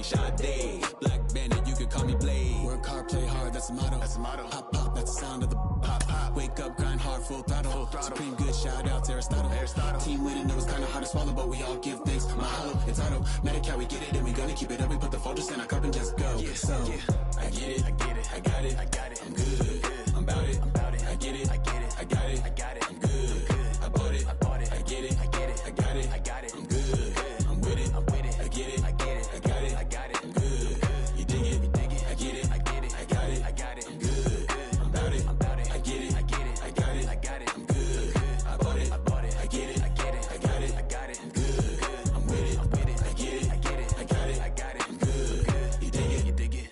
me Sade. Black Bandit, you can call me Blade. Work hard, play hard, that's the motto. Pop, pop, that's the sound of the pop, pop. Wake up, grind hard, full throttle. Supreme good, shout out to Aristotle. Team winning, it was kinda hard to swallow, but we all give thanks. Mahalo, it's auto. Medical, we get it, and we gonna keep it up. We put the focus in our cup and just go. So, I get it, I got it, I'm good, I'm about it, I get it, I got it, I'm good, I bought it, I get it, I got it, I'm good, I'm with it, I get it, I got it, I'm good, you dig it, I get it, I got it, I'm good, I'm about it, I get it, I got it, I'm good, I bought it, I get it, I got it, I'm good, I'm with it, I get it, I got it, I'm good, you dig it.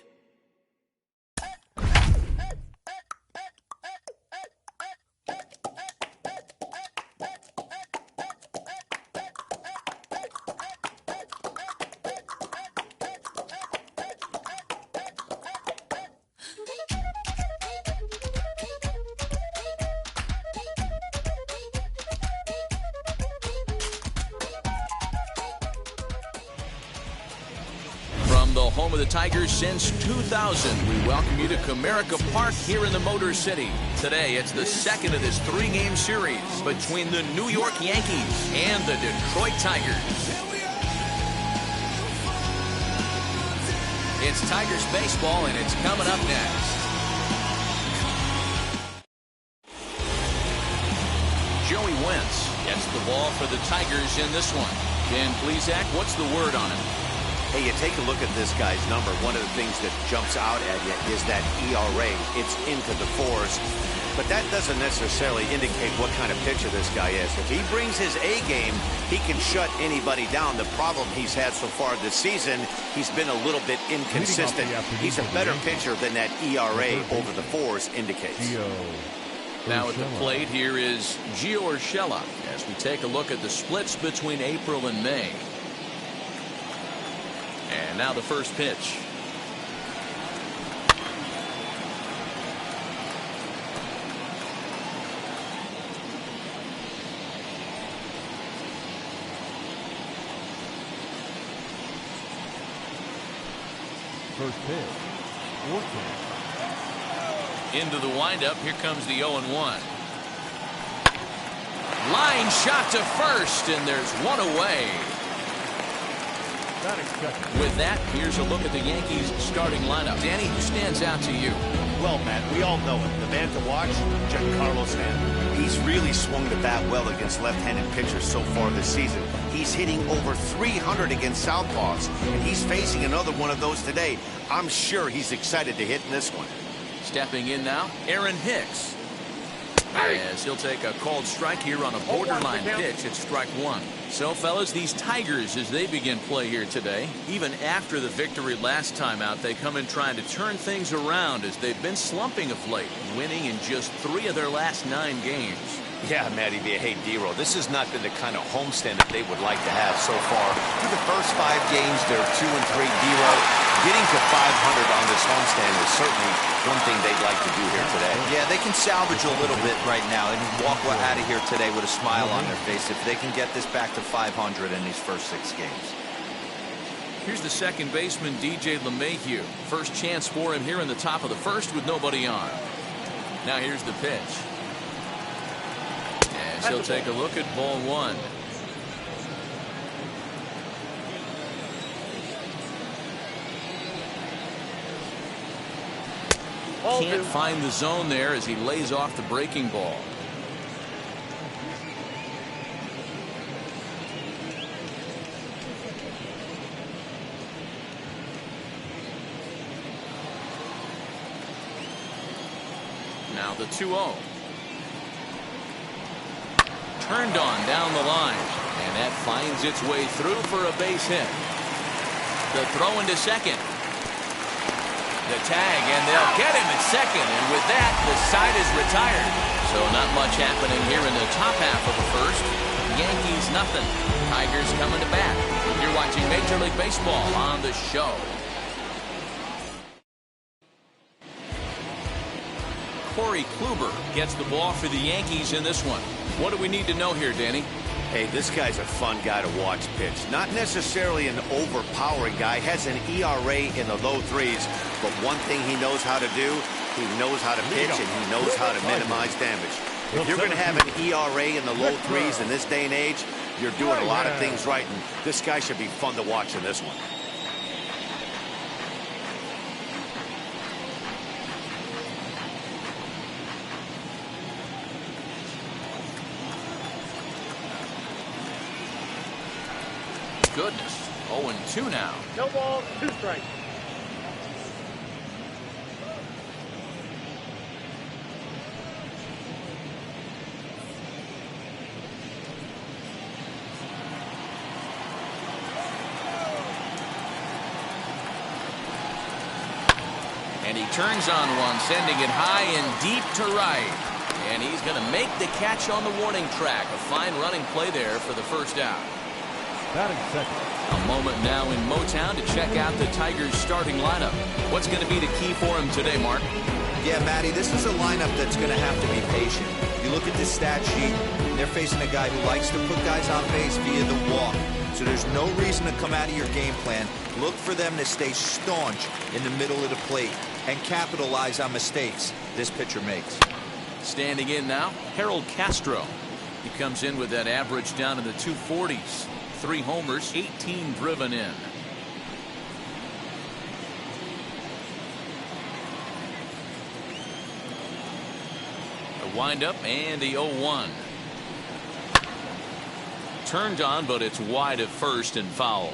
From the home of the Tigers since 2000, we welcome you to Comerica Park here in the Motor City. Today, it's the second of this three-game series between the New York Yankees and the Detroit Tigers. It's Tigers baseball, and it's coming up next. Joey Wentz gets the ball for the Tigers in this one. Dan Plesac, what's the word on him? Hey, you take a look at this guy's number. One of the things that jumps out at you is that ERA. It's into the fours. But that doesn't necessarily indicate what kind of pitcher this guy is. If he brings his A game, he can shut anybody down. The problem he's had so far this season, he's been a little bit inconsistent. He's a better pitcher than that ERA over the fours indicates. Now at the plate here is Gio Urshela as we take a look at the splits between April and May. And now the first pitch. First pitch. Into the windup. Here comes the 0-1. Line shot to first, and there's one away. With that, here's a look at the Yankees starting lineup. Danny, who stands out to you? Well, Matt, we all know it. The man to watch, Giancarlo Stanton. He's really swung the bat well against left-handed pitchers so far this season. He's hitting over 300 against southpaws, and he's facing another one of those today. I'm sure he's excited to hit in this one. Stepping in now, Aaron Hicks. As he'll take a called strike here on a borderline pitch at strike one. So, fellas, these Tigers, as they begin play here today, even after the victory last time out, they come in trying to turn things around as they've been slumping of late, winning in just 3 of their last 9 games. Yeah, Matty B. Hey, D-Roll, this has not been the kind of homestand that they would like to have so far. Through the first 5 games, they're 2-3. D-Roll, getting to 500 on this homestand is certainly one thing they'd like to do here today. Yeah, they can salvage a little bit right now and walk out of here today with a smile on their face if they can get this back to 500 in these first 6 games. Here's the second baseman, DJ LeMahieu. First chance for him here in the top of the first with nobody on. Now here's the pitch. As he'll take a look at ball 1. Can't find the zone there as he lays off the breaking ball. Now the 2-0. Turned on down the line, and that finds its way through for a base hit. The throw into second. The tag, and they'll get him at second, and with that, the side is retired. So not much happening here in the top half of the first. Yankees nothing. Tigers coming to bat. You're watching Major League Baseball on the show. Corey Kluber gets the ball for the Yankees in this one. What do we need to know here, Danny? Hey, this guy's a fun guy to watch pitch. Not necessarily an overpowering guy. Has an ERA in the low threes. But one thing he knows how to do, he knows how to pitch and he knows how to minimize damage. If you're going to have an ERA in the low threes in this day and age, you're doing a lot of things right. And this guy should be fun to watch in this one. Goodness. 0-2 now. No balls, 2 strikes. And he turns on one, sending it high and deep to right. And he's going to make the catch on the warning track. A fine running play there for the first out. Batting second. A moment now in Motown to check out the Tigers' starting lineup. What's going to be the key for him today, Mark? Yeah, Matty, this is a lineup that's going to have to be patient. You look at this stat sheet, they're facing a guy who likes to put guys on base via the walk. So there's no reason to come out of your game plan. Look for them to stay staunch in the middle of the plate and capitalize on mistakes this pitcher makes. Standing in now, Harold Castro. He comes in with that average down in the 240s. 3 homers, 18 driven in. A windup and the 0-1. Turned on, but it's wide at first and foul.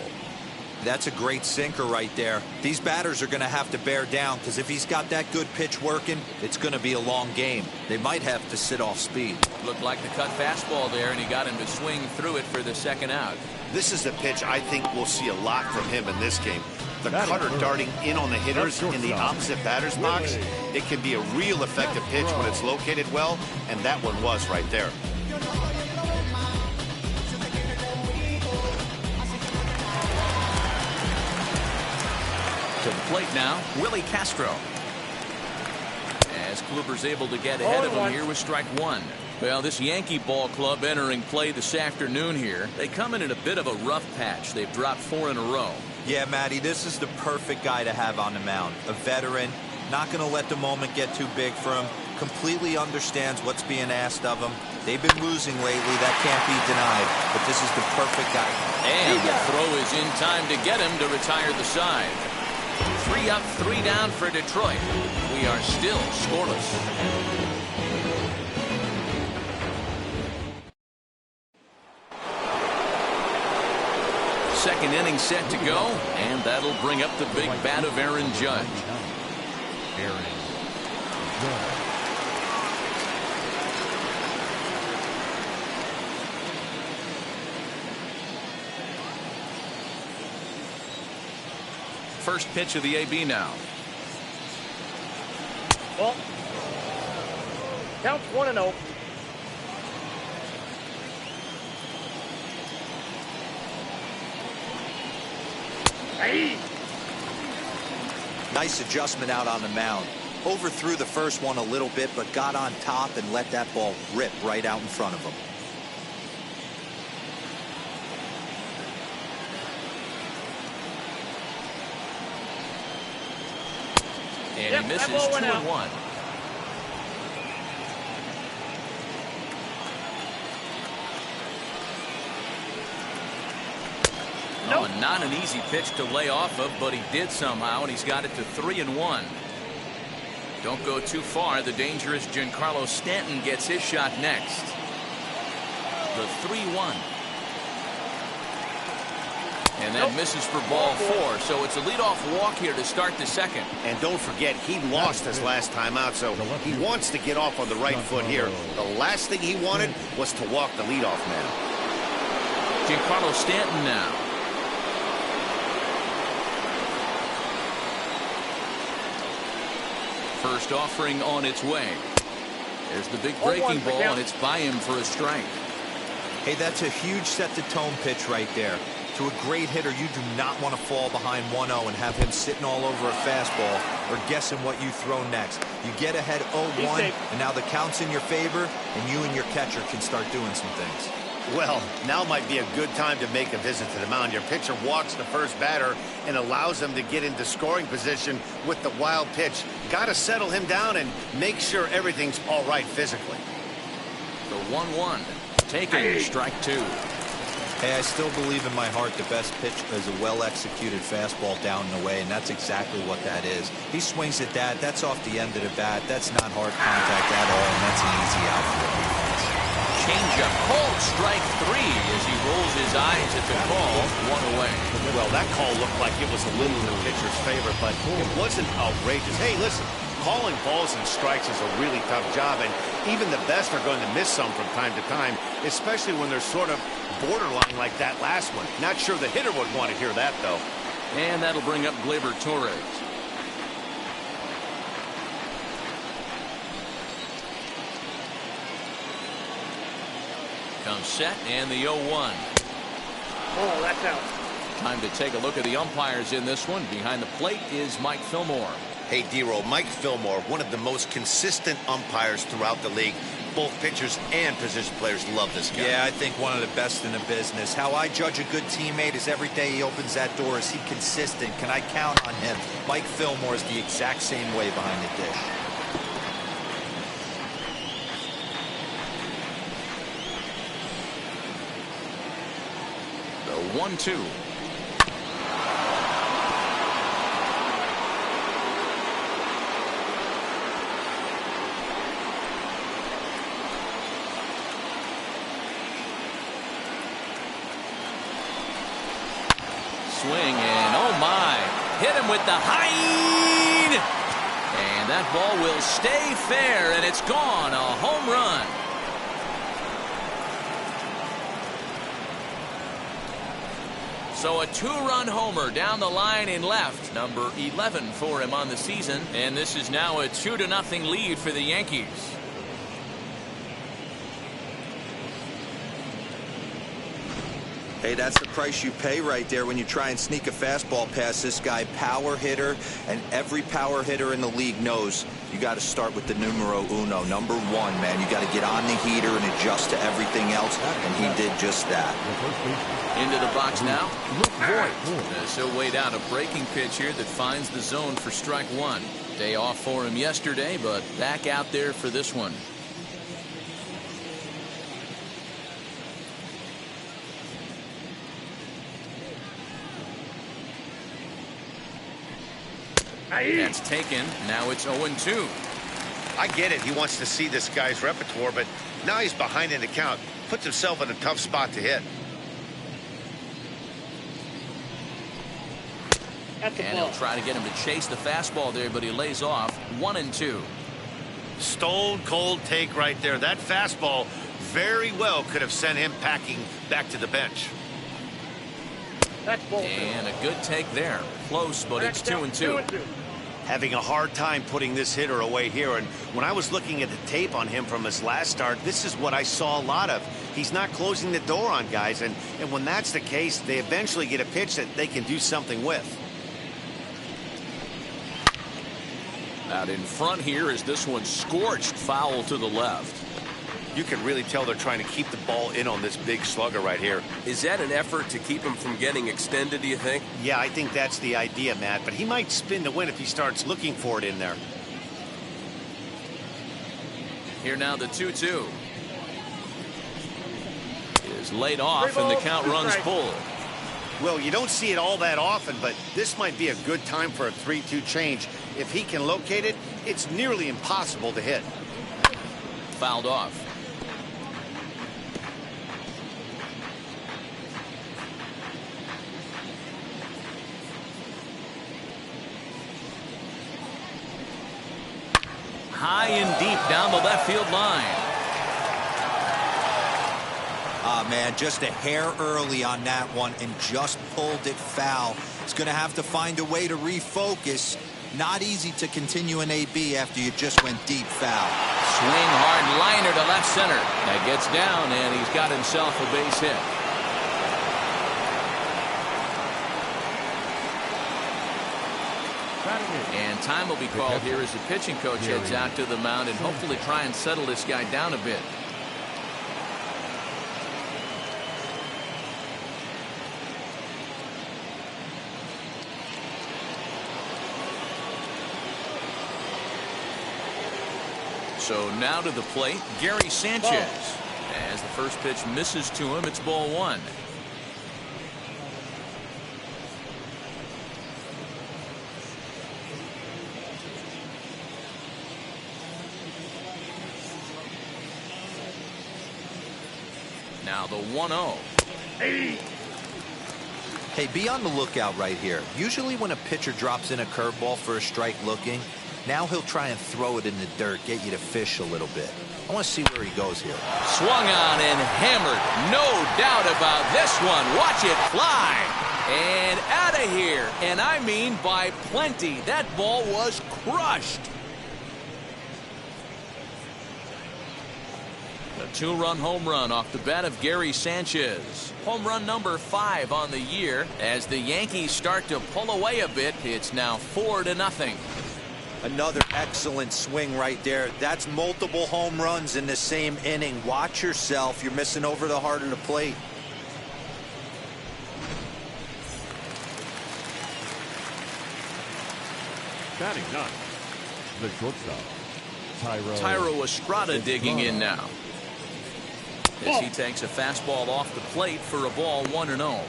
That's a great sinker right there. These batters are going to have to bear down because if he's got that good pitch working, it's going to be a long game. They might have to sit off speed. Looked like the cut fastball there, and he got him to swing through it for the second out. This is a pitch I think we'll see a lot from him in this game. The cutter darting in on the hitters in the opposite batter's box. It can be a real effective pitch when it's located well, and that one was right there. To the plate now, Willie Castro. As Kluber's able to get ahead of him here with strike 1. Well, this Yankee ball club entering play this afternoon here. They come in a bit of a rough patch. They've dropped 4 in a row. Yeah, Matty, this is the perfect guy to have on the mound. A veteran, not going to let the moment get too big for him. Completely understands what's being asked of him. They've been losing lately. That can't be denied. But this is the perfect guy. And the throw is in time to get him to retire the side. 3 up, 3 down for Detroit. We are still scoreless. Second inning set to go, and that'll bring up the big bat of Aaron Judge. Aaron Judge. First pitch of the AB now. Well, counts 1-0. Hey. Nice adjustment out on the mound. Overthrew the first one a little bit, but got on top and let that ball rip right out in front of him. And he misses 2-1. Oh, not an easy pitch to lay off of, but he did somehow, and he's got it to 3-1. Don't go too far. The dangerous Giancarlo Stanton gets his shot next. The 3-1. And that misses for ball 4, so it's a leadoff walk here to start the second. And don't forget, he lost his last time out, so he wants to get off on the right foot here. The last thing he wanted was to walk the leadoff man. Giancarlo Stanton now. First offering on its way. There's the big breaking ball, and it's by him for a strike. Hey, that's a huge set-the-tone pitch right there. To a great hitter, you do not want to fall behind 1-0 and have him sitting all over a fastball or guessing what you throw next. You get ahead 0-1, and now the count's in your favor, and you and your catcher can start doing some things. Well, now might be a good time to make a visit to the mound. Your pitcher walks the first batter and allows him to get into scoring position with the wild pitch. Got to settle him down and make sure everything's all right physically. The 1-1. Taking strike 2. Hey, I still believe in my heart the best pitch is a well-executed fastball down and away, and that's exactly what that is. He swings at that. That's off the end of the bat. That's not hard contact at all, and that's an easy out for the defense. Changeup called strike 3 as he rolls his eyes at the call. 1 away. Well, that call looked like it was a little in the pitcher's favor, but it wasn't outrageous. Hey, listen, calling balls and strikes is a really tough job, and even the best are going to miss some from time to time, especially when they're sort of borderline like that last one. Not sure the hitter would want to hear that, though. And that'll bring up Gleyber Torres. Comes set, and the 0-1. Oh, that's out. Time to take a look at the umpires in this one. Behind the plate is Mike Fillmore. Hey, D-Roll, Mike Fillmore, one of the most consistent umpires throughout the league. Both pitchers and position players love this guy. Yeah, I think one of the best in the business. How I judge a good teammate is every day he opens that door. Is he consistent? Can I count on him? Mike Fillmore is the exact same way behind the dish. The 1-2. Swing, and oh my, hit him with the high, and that ball will stay fair, and it's gone. A home run. So a 2-run homer down the line in left, number 11 for him on the season, and this is now a 2-0 lead for the Yankees. Hey, that's the price you pay right there when you try and sneak a fastball past this guy. Power hitter, and every power hitter in the league knows you got to start with the numero uno, number 1, man. You got to get on the heater and adjust to everything else, and he did just that. Into the box now, Luke Voigt. As he'll wait out a breaking pitch here that finds the zone for strike 1. Day off for him yesterday, but back out there for this one. That's taken. Now it's 0-2. I get it. He wants to see this guy's repertoire, but now he's behind in the count. Puts himself in a tough spot to hit. And he'll try to get him to chase the fastball there, but he lays off. 1-2. Stone cold take right there. That fastball very well could have sent him packing back to the bench. That's ball 2. And a good take there. Close, but it's 2-2. Having a hard time putting this hitter away here, and when I was looking at the tape on him from his last start, this is what I saw a lot of. He's not closing the door on guys, and when that's the case, they eventually get a pitch that they can do something with. Out in front here is this one scorched foul to the left. You can really tell they're trying to keep the ball in on this big slugger right here. Is that an effort to keep him from getting extended, do you think? Yeah, I think that's the idea, Matt, but he might spin to win if he starts looking for it in there. Here now the 2-2. Is laid off, and the count runs full. Well, you don't see it all that often, but this might be a good time for a 3-2 change. If he can locate it, it's nearly impossible to hit. Fouled off. High and deep down the left field line. Man, just a hair early on that one and just pulled it foul. He's going to have to find a way to refocus. Not easy to continue an AB after you just went deep foul. Swing hard liner to left center. That gets down, and he's got himself a base hit. And time will be called here as the pitching coach heads out to the mound and hopefully try and settle this guy down a bit. So now to the plate, Gary Sanchez. As the first pitch misses to him, it's ball one. Now the 1-0. Hey, be on the lookout right here. Usually when a pitcher drops in a curveball for a strike looking, now he'll try and throw it in the dirt, get you to fish a little bit. I want to see where he goes here. Swung on and hammered. No doubt about this one. Watch it fly. And out of here. And I mean by plenty. That ball was crushed. A two-run home run off the bat of Gary Sanchez. Home run number 5 on the year. As the Yankees start to pull away a bit, it's now 4-0. Another excellent swing right there. That's multiple home runs in the same inning. Watch yourself. You're missing over the heart of the plate. Batting 9, the shortstop, Tyro Estrada digging in now. As he takes a fastball off the plate for a ball 1-0.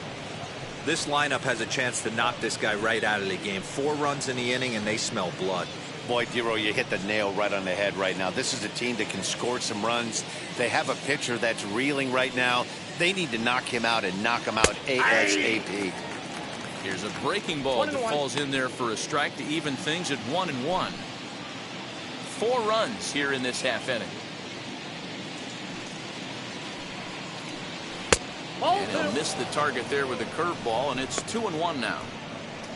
This lineup has a chance to knock this guy right out of the game. 4 runs in the inning, and they smell blood. Boy, Dero, you hit the nail right on the head right now. This is a team that can score some runs. They have a pitcher that's reeling right now. They need to knock him out and knock him out ASAP. Here's a breaking ball that falls in there for a strike to even things at 1-1. 4 runs here in this half inning. And he'll miss the target there with a curveball, and it's 2-1 now.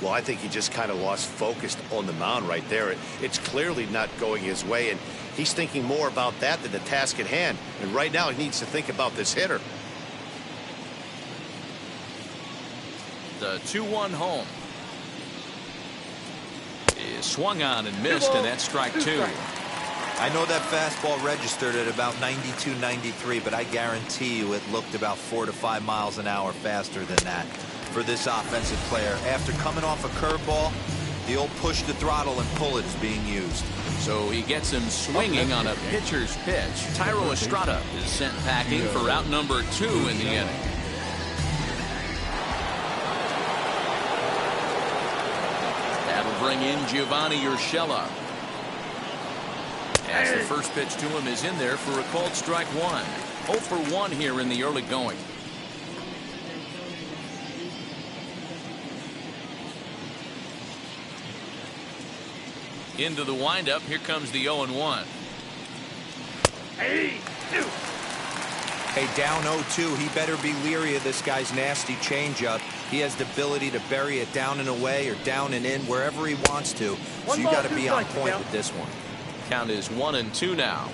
Well, I think he just kind of lost focus on the mound right there. It's clearly not going his way, and he's thinking more about that than the task at hand. And right now, he needs to think about this hitter. The 2-1 home is swung on and missed, and that's strike 2. I know that fastball registered at about 92, 93, but I guarantee you it looked about 4 to 5 miles an hour faster than that for this offensive player. After coming off a curveball, the old push the throttle and pull it is being used. So he gets him swinging on a pitcher's pitch. Tyro Estrada is sent packing for out number 2 in the inning. That'll bring in Giovanni Urshela. As the first pitch to him is in there for a called strike 1. 0 for 1 here in the early going. Into the windup. Here comes the 0-1. Hey, down 0-2. He better be leery of this guy's nasty changeup. He has the ability to bury it down and away or down and in wherever he wants to. So you got to be on point with this one. Count is 1-2 now.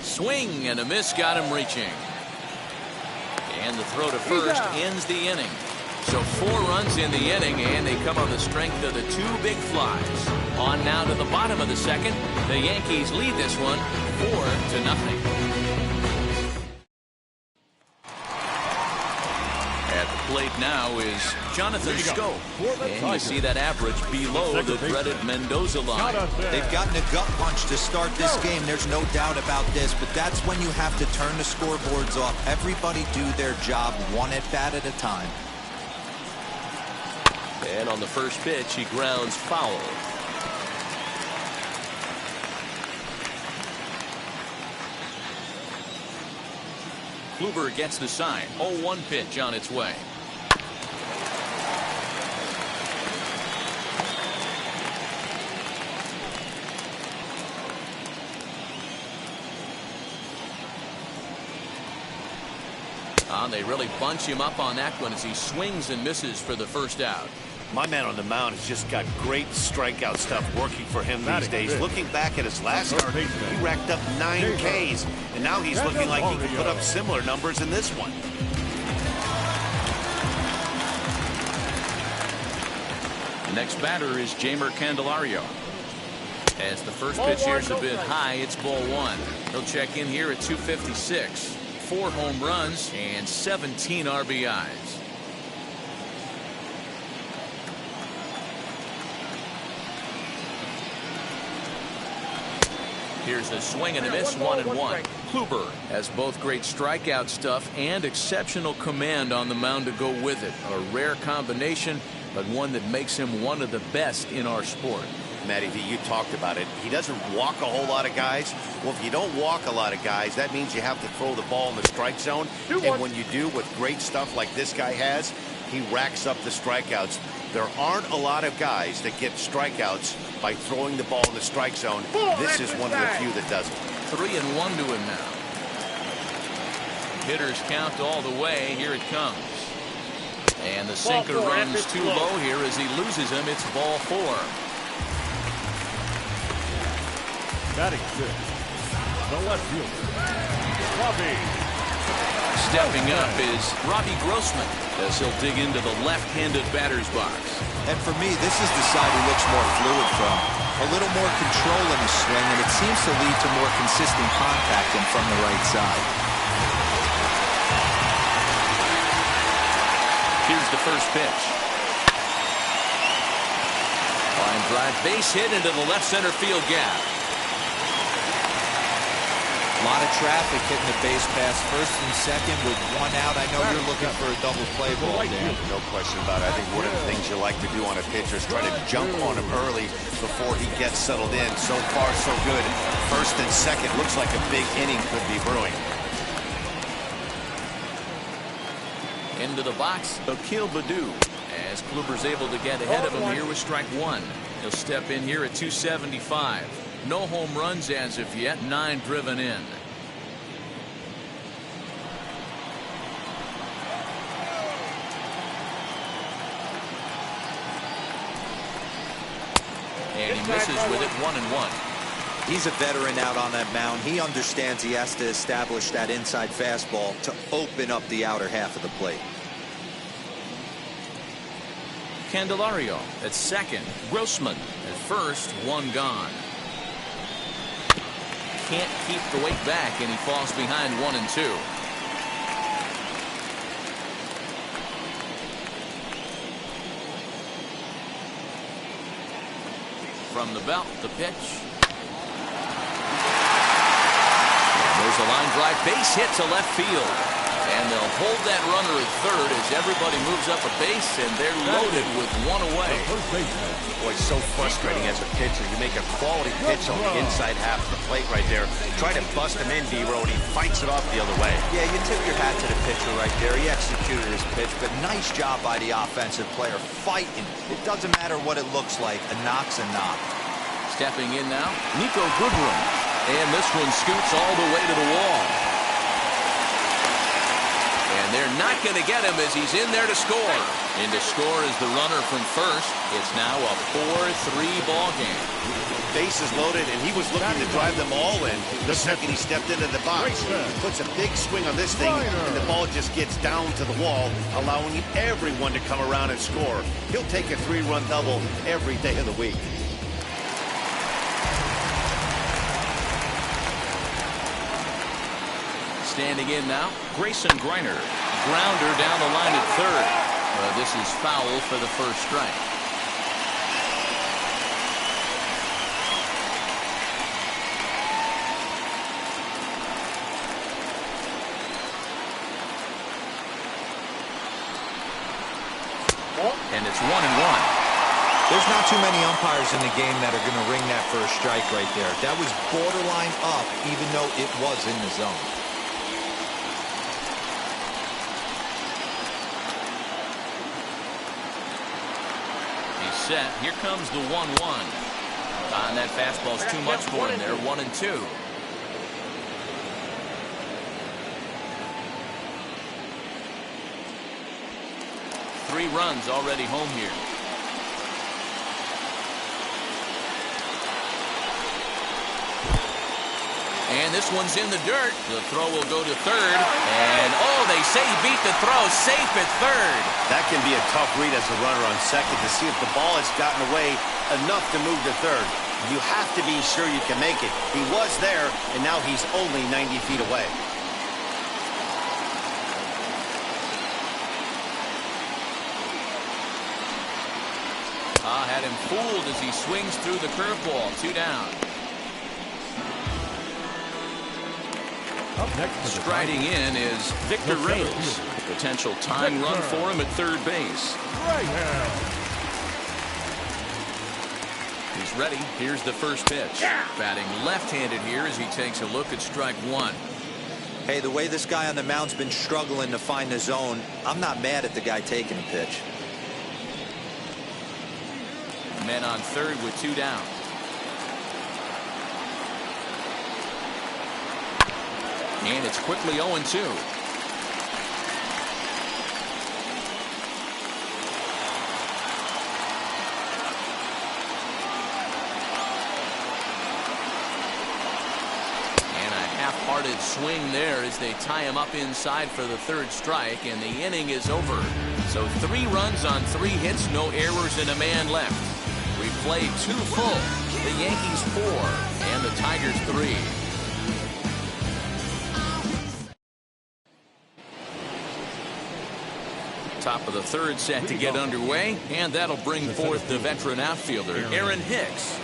Swing and a miss got him reaching. And the throw to first ends the inning. So 4 runs in the inning, and they come on the strength of the 2 big flies. On now to the bottom of the second. The Yankees lead this one 4-0. At the plate now is Jonathan Scope. And you see that average below the dreaded Mendoza line. They've gotten a gut punch to start this game. There's no doubt about this, but that's when you have to turn the scoreboards off. Everybody do their job 1 at bat at a time. And on the first pitch, he grounds foul. Kluber gets the sign. 0-1 pitch on its way. They really bunch him up on that one as he swings and misses for the first out. My man on the mound has just got great strikeout stuff working for him these days. Looking back at his last start, he racked up 9 Ks, and now he's looking like he can put up similar numbers in this one. The next batter is Jeimer Candelario. As the first pitch here is a bit high, it's ball one. He'll check in here at 256. 4 home runs and 17 RBIs. Here's a swing and a miss, 1-1. Kluber has both great strikeout stuff and exceptional command on the mound to go with it. A rare combination, but one that makes him one of the best in our sport. Matty V, you talked about it. He doesn't walk a whole lot of guys. Well, if you don't walk a lot of guys, that means you have to throw the ball in the strike zone. And when you do with great stuff like this guy has, he racks up the strikeouts. There aren't a lot of guys that get strikeouts by throwing the ball in the strike zone. This is one of the few that does it. 3-1 to him now. Hitters count all the way. Here it comes. And the sinker runs too low here as he loses him. It's ball 4. Batting fifth, the left fielder, Robbie. Stepping up is Robbie Grossman as he'll dig into the left-handed batter's box. And for me, this is the side he looks more fluid from. A little more control in his swing, and it seems to lead to more consistent contact than from the right side. Here's the first pitch. Line drive, base hit into the left center field gap. A lot of traffic hitting the base pass first and second with 1 out. I know you're looking for a double play ball, Dan. No question about it. I think one of the things you like to do on a pitcher is try to jump on him early before he gets settled in. So far, so good. First and second looks like a big inning could be brewing. Into the box, Akil Baddoo. As Kluber's able to get ahead of him here with strike 1. He'll step in here at 275. No home runs as of yet, 9 driven in. And he misses with it, 1-1. He's a veteran out on that mound. He understands he has to establish that inside fastball to open up the outer half of the plate. Candelario at second. Grossman at first, 1 gone. Can't keep the weight back, and he falls behind 1 and 2. From the belt, the pitch. And there's a line drive, base hit to left field. And they'll hold that runner at third as everybody moves up a base, and they're loaded with 1 away. Boy, so frustrating as a pitcher. You make a quality pitch on the inside half of the plate right there. Try to bust him in, D-Row, and he fights it off the other way. Yeah, you tip your hat to the pitcher right there. He executed his pitch, but nice job by the offensive player fighting. It doesn't matter what it looks like. A knock's a knock. Stepping in now, Nico Goodrum. And this one scoots all the way to the wall. And they're not going to get him as he's in there to score. In to score is the runner from first. It's now a 4-3 ball game. Bases loaded, and he was looking to drive them all in the second he stepped into the box. He puts a big swing on this thing, and the ball just gets down to the wall, allowing everyone to come around and score. He'll take a 3-run double every day of the week. Standing in now, Grayson Greiner. Grounder down the line at third. This is foul for the first strike. And it's 1-1. There's not too many umpires in the game that are going to ring that first strike right there. That was borderline up, even though it was in the zone. Set. Here comes the 1-1. And that fastball's too much for him there. 1 and 2. Three runs already home here. And this one's in the dirt. The throw will go to third. And, oh, they say he beat the throw. Safe at third. That can be a tough read as a runner on second to see if the ball has gotten away enough to move to third. You have to be sure you can make it. He was there, and now he's only 90 feet away. Had him fooled as he swings through the curveball. 2 down. Up next, striding in is Victor Reyes. Potential tying run for him at third base. Right hand. He's ready. Here's the first pitch. Batting left-handed here as he takes a look at strike 1. Hey, the way this guy on the mound's been struggling to find the zone, I'm not mad at the guy taking the pitch. Men on third with 2 down. And it's quickly 0-2. And a half-hearted swing there as they tie him up inside for the third strike, and the inning is over. So 3 runs on 3 hits, no errors, and a man left. We played 2 full. The Yankees 4 and the Tigers 3. Top of the third set to get underway, and that'll bring forth the veteran outfielder, Aaron Hicks.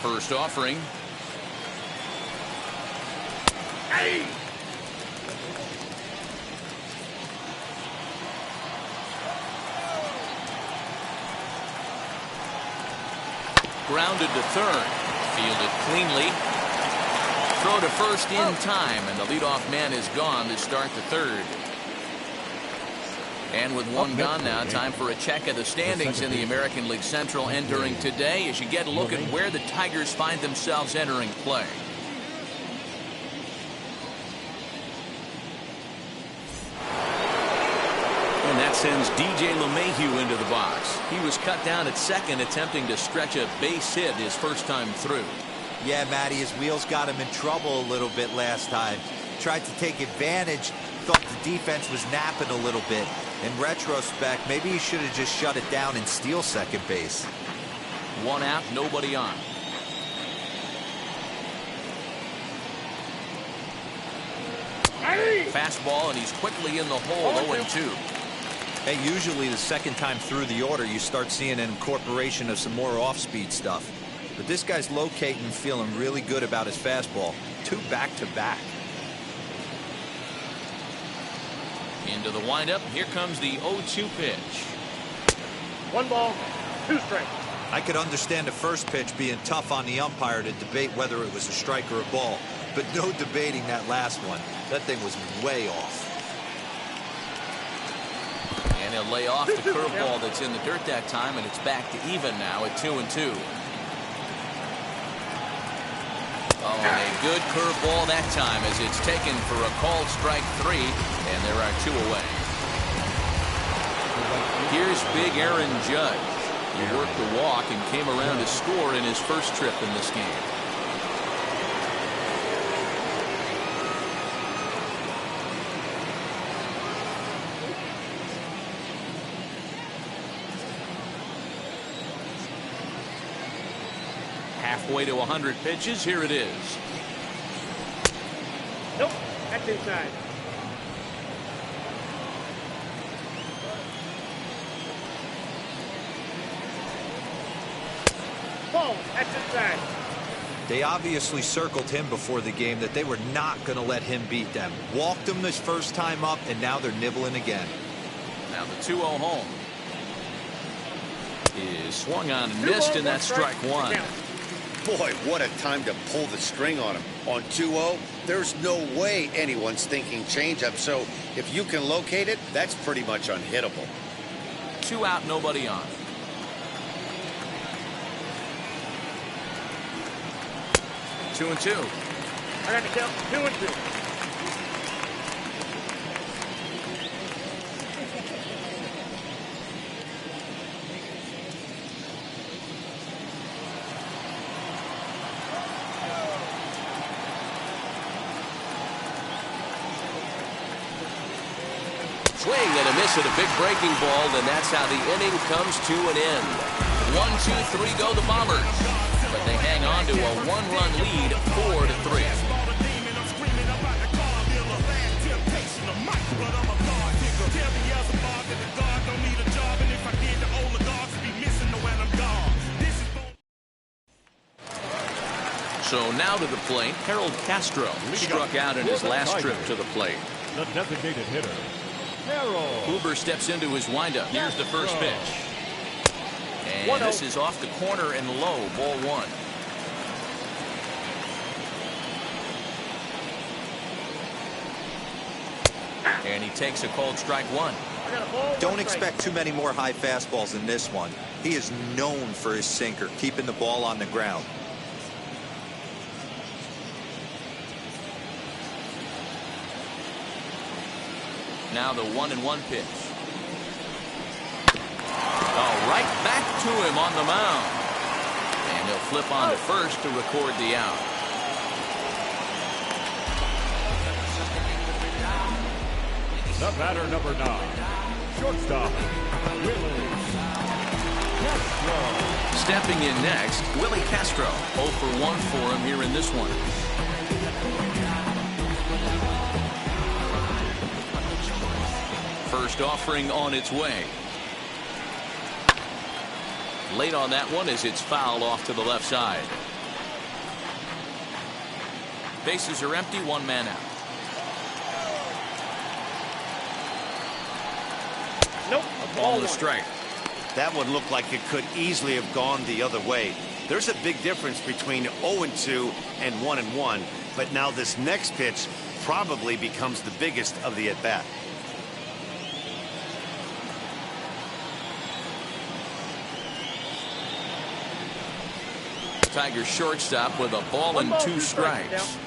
First offering. Hey! Grounded to third. Fielded cleanly. Throw to first in time, and the leadoff man is gone to start the third. And with 1 gone now, time for a check of the standings in the American League Central entering today as you get a look at where the Tigers find themselves entering play. And that sends DJ LeMahieu into the box. He was cut down at second, attempting to stretch a base hit his first time through. Yeah, Matty, his wheels got him in trouble a little bit last time. Tried to take advantage, thought the defense was napping a little bit. In retrospect, maybe he should have just shut it down and steal second base. 1 out, nobody on. Fastball, and he's quickly in the hole. 0-2. Hey, usually the second time through the order, you start seeing an incorporation of some more off-speed stuff. But this guy's locating and feeling really good about his fastball. 2 back-to-back. Into the windup. Here comes the 0-2 pitch. 1 ball, 2 strikes. I could understand the first pitch being tough on the umpire to debate whether it was a strike or a ball. But no debating that last one. That thing was way off. And he'll lay off the curveball that's in the dirt that time, and it's back to even now at 2-2. Oh, and a good curveball that time as it's taken for a called strike 3, and there are 2 away. Here's big Aaron Judge. He worked the walk and came around to score in his first trip in this game. Halfway to 100 pitches. Here it is. Nope, that's inside. Ball, that's inside. They obviously circled him before the game that they were not going to let him beat them. Walked him this first time up, and now they're nibbling again. Now the 2-0 home. Is swung on and missed, and that's strike 1. Boy, what a time to pull the string on him. On 2-0, there's no way anyone's thinking changeup, so if you can locate it, that's pretty much unhittable. 2 out, nobody on. Two and two. I got to count 2-2. a miss at a big breaking ball, and that's how the inning comes to an end. 1, 2, 3 go the Bombers, but they hang on to a one-run lead, 4-3. So now to the plate, Harold Castro struck out in his last trip to the plate. The designated hitter, Harold. Huber steps into his windup. Here's the first pitch. And this is off the corner and low, ball 1. And he takes a called strike 1. Don't expect too many more high fastballs in this one. He is known for his sinker, keeping the ball on the ground. Now the 1-1 pitch. Oh, right back to him on the mound. And he'll flip on to first to record the out. The batter, number 9, shortstop, Willie Castro. Stepping in next, Willie Castro. 0 for 1 for him here in this one. First offering on its way. Late on that one as it's fouled off to the left side. Bases are empty, 1 man out. Nope. Ball and a strike. That one looked like it could easily have gone the other way. There's a big difference between 0-2 and 1-1, but now this next pitch probably becomes the biggest of the at-bat. Tigers shortstop with a ball and 2 strikes.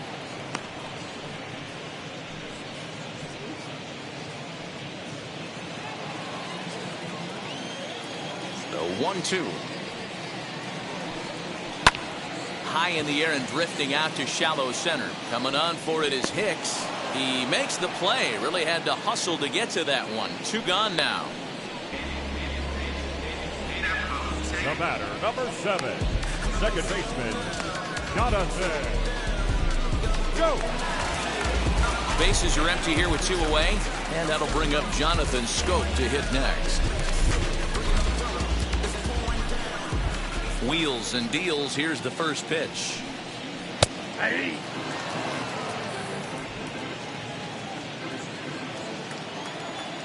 The 1-2. High in the air and drifting out to shallow center. Coming on for it is Hicks. He makes the play. Really had to hustle to get to that one. 2 gone now. The batter, number 7, second baseman, Jonathan. Go! Bases are empty here with 2 away, and that'll bring up Jonathan Scope to hit next. Wheels and deals. Here's the first pitch. Hey.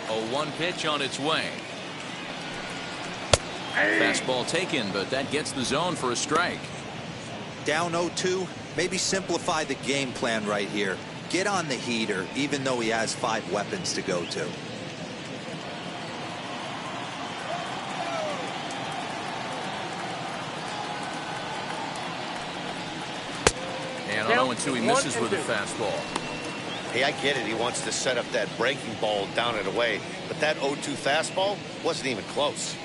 A 1 pitch on its way. Fastball taken, but that gets the zone for a strike. Down 0-2, maybe simplify the game plan right here. Get on the heater, even though he has 5 weapons to go to. And on 0-2, he misses with a fastball. Hey, I get it. He wants to set up that breaking ball down and away, but that 0-2 fastball wasn't even close.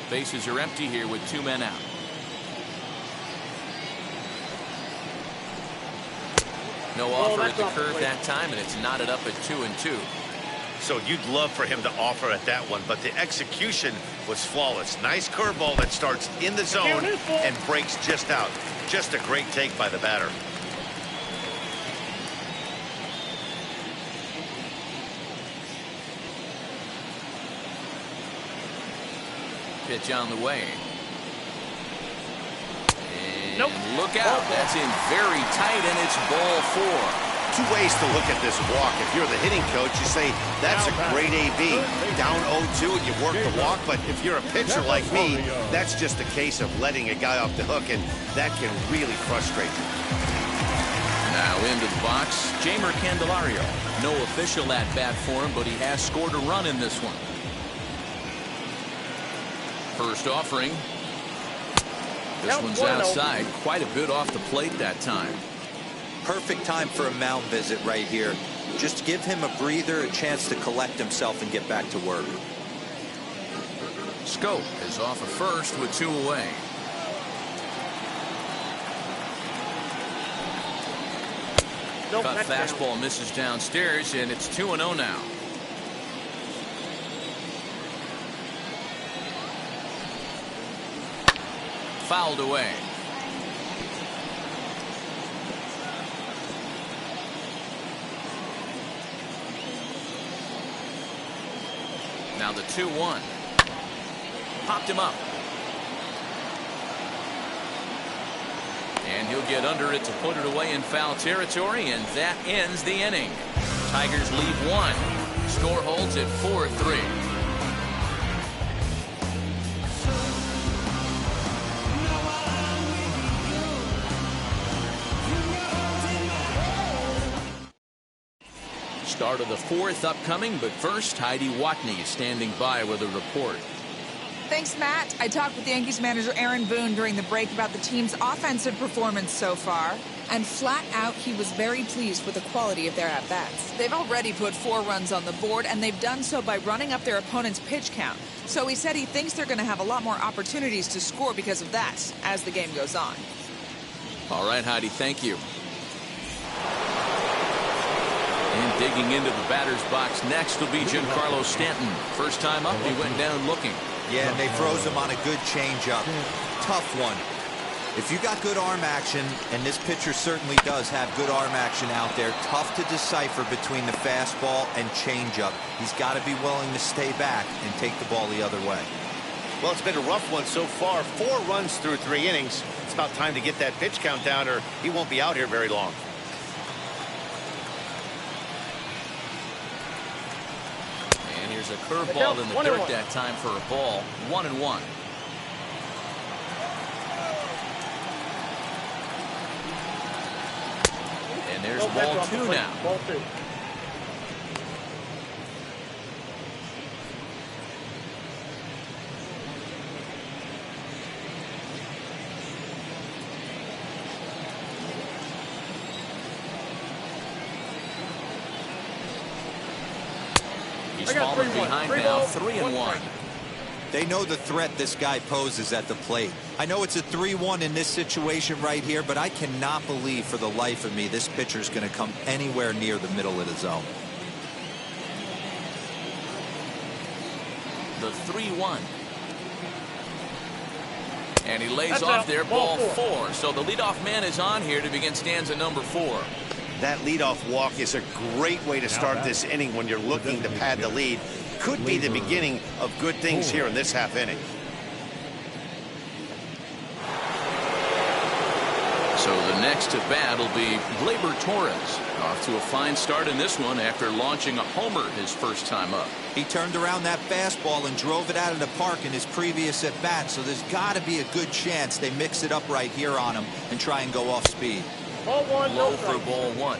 Bases are empty here with 2 men out. No offer at the curve that time, and it's knotted up at 2-2. So you'd love for him to offer at that one, but the execution was flawless. Nice curveball that starts in the zone and breaks just out. Just a great take by the batter. Pitch on the way. And nope. Look out. That's in very tight, and it's ball 4. 2 ways to look at this walk. If you're the hitting coach, you say, that's a great AB. Down 0-2 and you work the walk, but if you're a pitcher like me, that's just a case of letting a guy off the hook, and that can really frustrate you. Now into the box, Jamer Candelario. No official at-bat for him, but he has scored a run in this one. First offering. This one's outside. Quite a bit off the plate that time. Perfect time for a mound visit right here. Just give him a breather, a chance to collect himself and get back to work. Scope is off of first with 2 away. Nope, Cut that's fastball down. misses downstairs, and it's 2-0 now. Fouled away. Now the 2-1. Popped him up. And he'll get under it to put it away in foul territory, and that ends the inning. Tigers lead 1. Score holds at 4-3. Start of the 4th upcoming, but first, Heidi Watney is standing by with a report. Thanks, Matt. I talked with Yankees manager Aaron Boone during the break about the team's offensive performance so far. And flat out, he was very pleased with the quality of their at-bats. They've already put 4 runs on the board, and they've done so by running up their opponent's pitch count. So he said he thinks they're going to have a lot more opportunities to score because of that as the game goes on. All right, Heidi, thank you. And digging into the batter's box next will be Giancarlo Stanton. First time up, he went down looking. Yeah, and they froze him on a good changeup. Tough one. If you got good arm action, and this pitcher certainly does have good arm action out there, tough to decipher between the fastball and changeup. He's got to be willing to stay back and take the ball the other way. Well, it's been a rough one so far. 4 runs through 3 innings. It's about time to get that pitch count down, or he won't be out here very long. And here's a curveball in the dirt that time for a ball. 1-1. And there's ball 2 now. Ball 2. He's falling behind now, 3-1. They know the threat this guy poses at the plate. I know it's a 3-1 in this situation right here, but I cannot believe for the life of me this pitcher's going to come anywhere near the middle of the zone. The 3-1. And he lays off there, ball 4. So the leadoff man is on here to begin stanza number 4. That leadoff walk is a great way to start this inning when you're looking to pad the lead. Could be the beginning of good things here in this half inning. So the next to bat will be Gleyber Torres. Off to a fine start in this one after launching a homer his first time up. He turned around that fastball and drove it out of the park in his previous at bat, so there's got to be a good chance they mix it up right here on him and try and go off speed. Ball 1, Low no for strike. ball 1.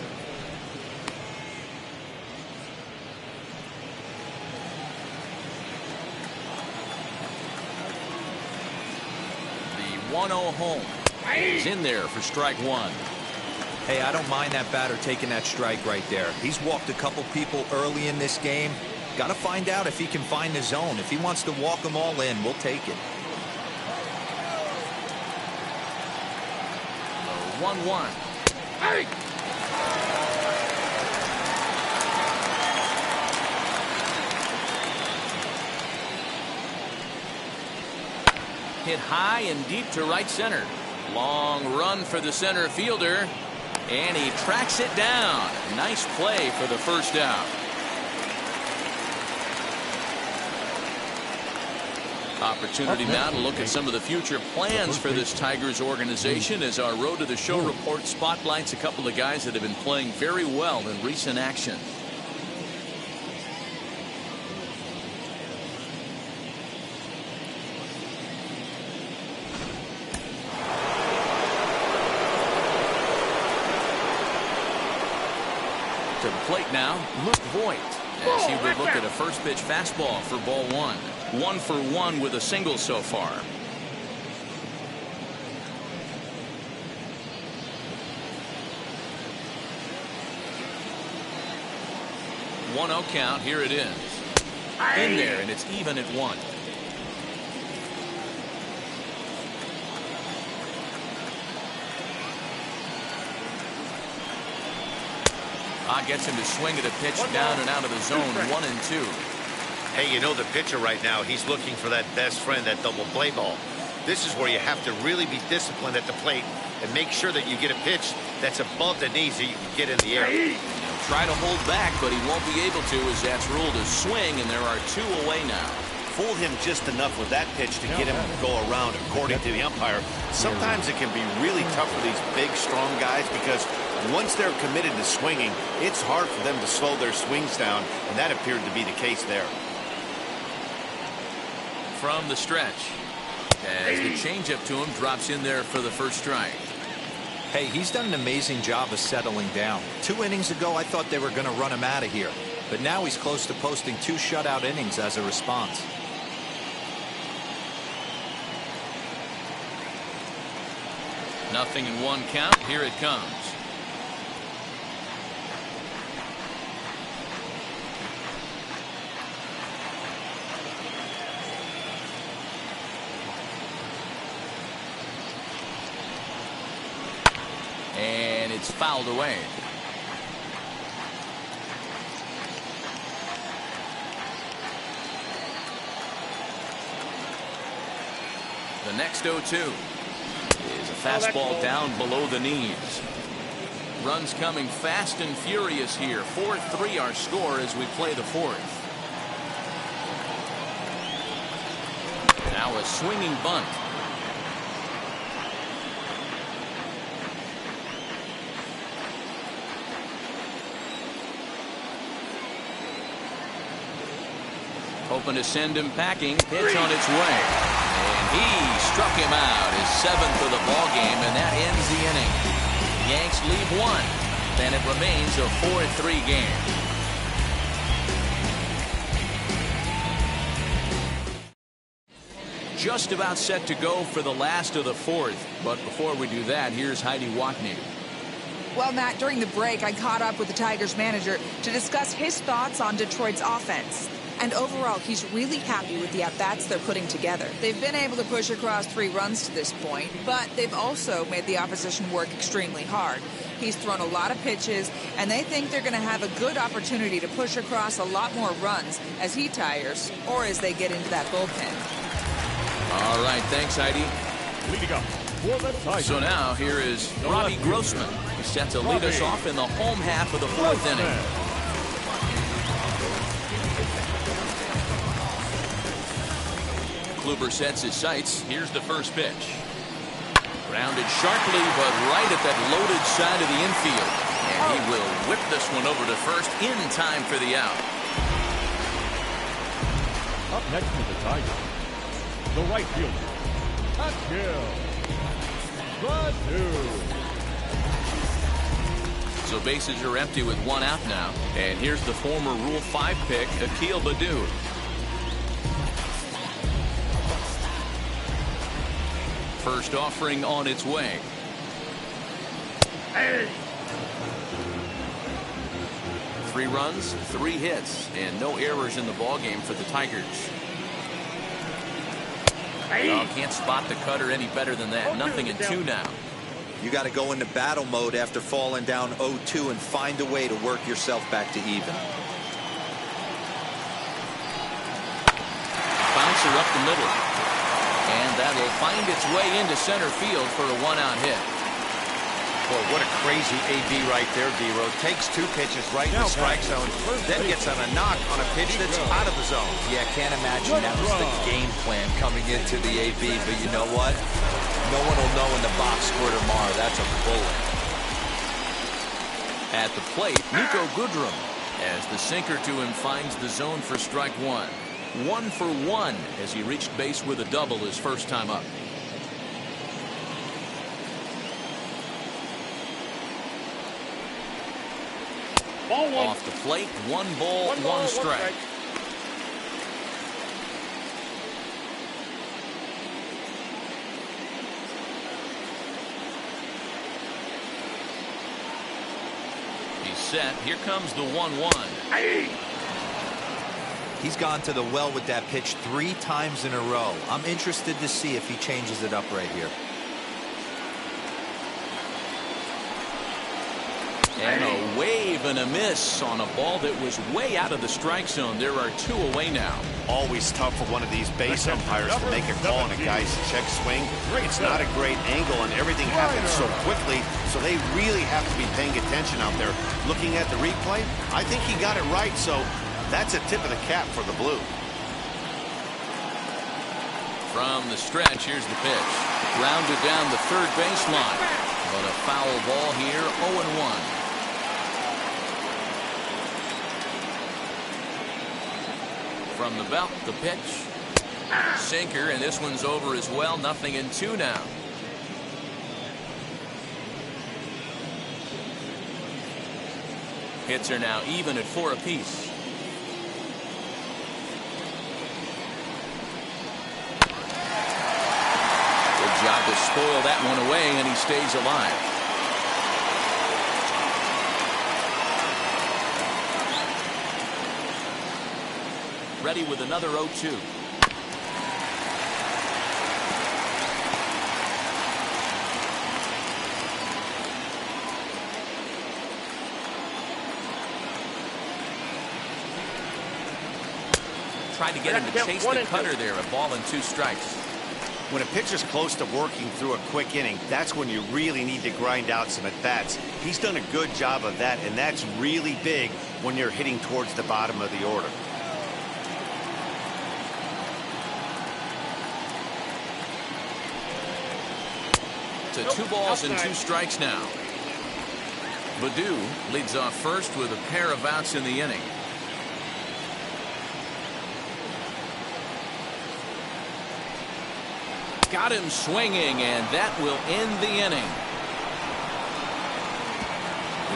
The 1-0 home is in there for strike 1. Hey, I don't mind that batter taking that strike right there. He's walked a couple people early in this game. Got to find out if he can find the zone. If he wants to walk them all in, we'll take it. 1-1. Hit high and deep to right center. Long run for the center fielder, and he tracks it down. Nice play for the first out. Opportunity now to look at some of the future plans for this Tigers organization as our Road to the Show report spotlights a couple of guys that have been playing very well in recent action. To the plate now, Luke Voigt, as he would look at a first pitch fastball for ball 1. 1 for 1 with a single so far. One 0 count. Here it is. In there, and it's even at 1. Gets him to swing at a pitch down and out of the zone. 1-2. Hey, you know the pitcher right now, he's looking for that best friend, that double play ball. This is where you have to really be disciplined at the plate and make sure that you get a pitch that's above the knees so you can get in the air. He'll try to hold back, but he won't be able to as that's ruled a swing, and there are 2 away now. Fooled him just enough with that pitch to get him to go around, according to the umpire. Sometimes it can be really tough for these big, strong guys because once they're committed to swinging, it's hard for them to slow their swings down, and that appeared to be the case there. From the stretch, as the changeup to him drops in there for the first strike. Hey, he's done an amazing job of settling down. 2 innings ago, I thought they were going to run him out of here. But now he's close to posting 2 shutout innings as a response. Nothing in 1 count. Here it comes. And it's fouled away. The next 0-2 is a fastball down below the knees. Runs coming fast and furious here. 4-3 our score as we play the 4th. Now a swinging bunt. Hoping to send him packing. Pitch on its way. And he struck him out. His 7th of the ball game, and that ends the inning. Yanks leave 1. Then it remains a 4-3 game. Just about set to go for the last of the 4th. But before we do that, here's Heidi Watney. Well, Matt, during the break, I caught up with the Tigers manager to discuss his thoughts on Detroit's offense. And overall, he's really happy with the at-bats they're putting together. They've been able to push across 3 runs to this point, but they've also made the opposition work extremely hard. He's thrown a lot of pitches, and they think they're going to have a good opportunity to push across a lot more runs as he tires or as they get into that bullpen. All right, thanks, Heidi. Leading up for the Tigers. So now here is Robbie Grossman. He's set to lead us off in the home half of the 4th inning. Kluber sets his sights. Here's the first pitch. Grounded sharply, but right at that loaded side of the infield. And he will whip this one over to first in time for the out. Up next for the Tigers, the right fielder, Akil Baddoo. So bases are empty with 1 out now. And here's the former Rule 5 pick, Akil Baddoo. First offering on its way. Hey. 3 runs, 3 hits, and no errors in the ballgame for the Tigers. Hey. Well, can't spot the cutter any better than that. Nothing in 2 now. You got to go into battle mode after falling down 0-2 and find a way to work yourself back to even. Bouncer up the middle. And that'll find its way into center field for a 1-out hit. Boy, what a crazy AB right there, D-Row. Takes 2 pitches right in the strike zone, then gets on a knock on a pitch that's out of the zone. Yeah, can't imagine that was the game plan coming into the AB, but you know what? No one will know in the box score tomorrow. That's a bullet. At the plate, Nico Goodrum, as the sinker to him finds the zone for strike 1. 1 for 1 as he reached base with a double his first time up. Ball 1. Off the plate, 1 ball, 1 strike. He's set. Here comes the 1-1. Hey. He's gone to the well with that pitch 3 times in a row. I'm interested to see if he changes it up right here. And a wave and a miss on a ball that was way out of the strike zone. There are 2 away now. Always tough for one of these base umpires to make a call on a guy's check swing. It's not a great angle, and everything happens so quickly, so they really have to be paying attention out there. Looking at the replay, I think he got it right, so that's a tip of the cap for the Blue. From the stretch, here's the pitch. Grounded down the third baseline. But a foul ball here, 0-1. From the belt, the pitch. Sinker, and this one's over as well. 0-2 now. Hits are now even at 4 apiece. Good job to spoil that one away, and he stays alive. Ready with another 0-2. Tried to get him to chase the cutter there. A ball and 2 strikes. When a pitcher's close to working through a quick inning, that's when you really need to grind out some at-bats. He's done a good job of that, and that's really big when you're hitting towards the bottom of the order. To 2 balls and 2 strikes now. Baddoo leads off first with a pair of outs in the inning. Got him swinging, and that will end the inning.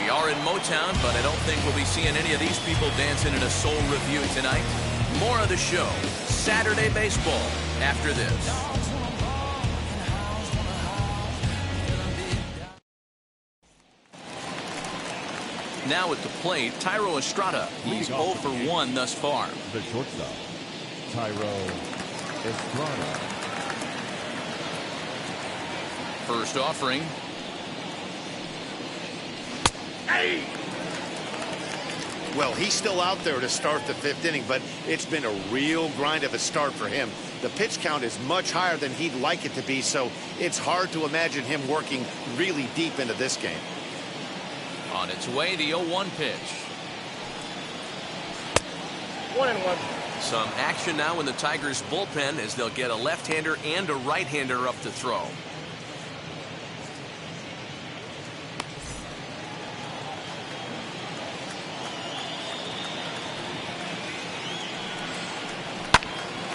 We are in Motown, but I don't think we'll be seeing any of these people dancing in a soul review tonight. More of the show, Saturday Baseball, after this. Now at the plate, Thairo Estrada. He's 0 for 1 thus far. The shortstop, Thairo Estrada. First offering. Hey! Well, he's still out there to start the 5th inning, but it's been a real grind of a start for him. The pitch count is much higher than he'd like it to be, so it's hard to imagine him working really deep into this game. On its way, the 0-1 pitch. 1-1. Some action now in the Tigers bullpen as they'll get a left-hander and a right-hander up to throw.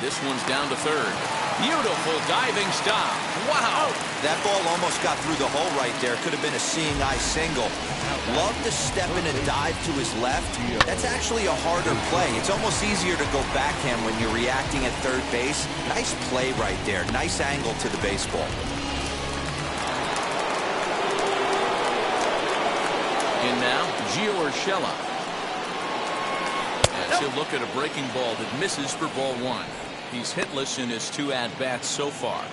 This one's down to third. Beautiful diving stop. Wow. That ball almost got through the hole right there. Could have been a seeing eye single. Love to step in and dive to his left. That's actually a harder play. It's almost easier to go backhand when you're reacting at third base. Nice play right there. Nice angle to the baseball. In now, Gio Urshela. As he'll look at a breaking ball that misses for ball 1. He's hitless in his 2 at-bats so far.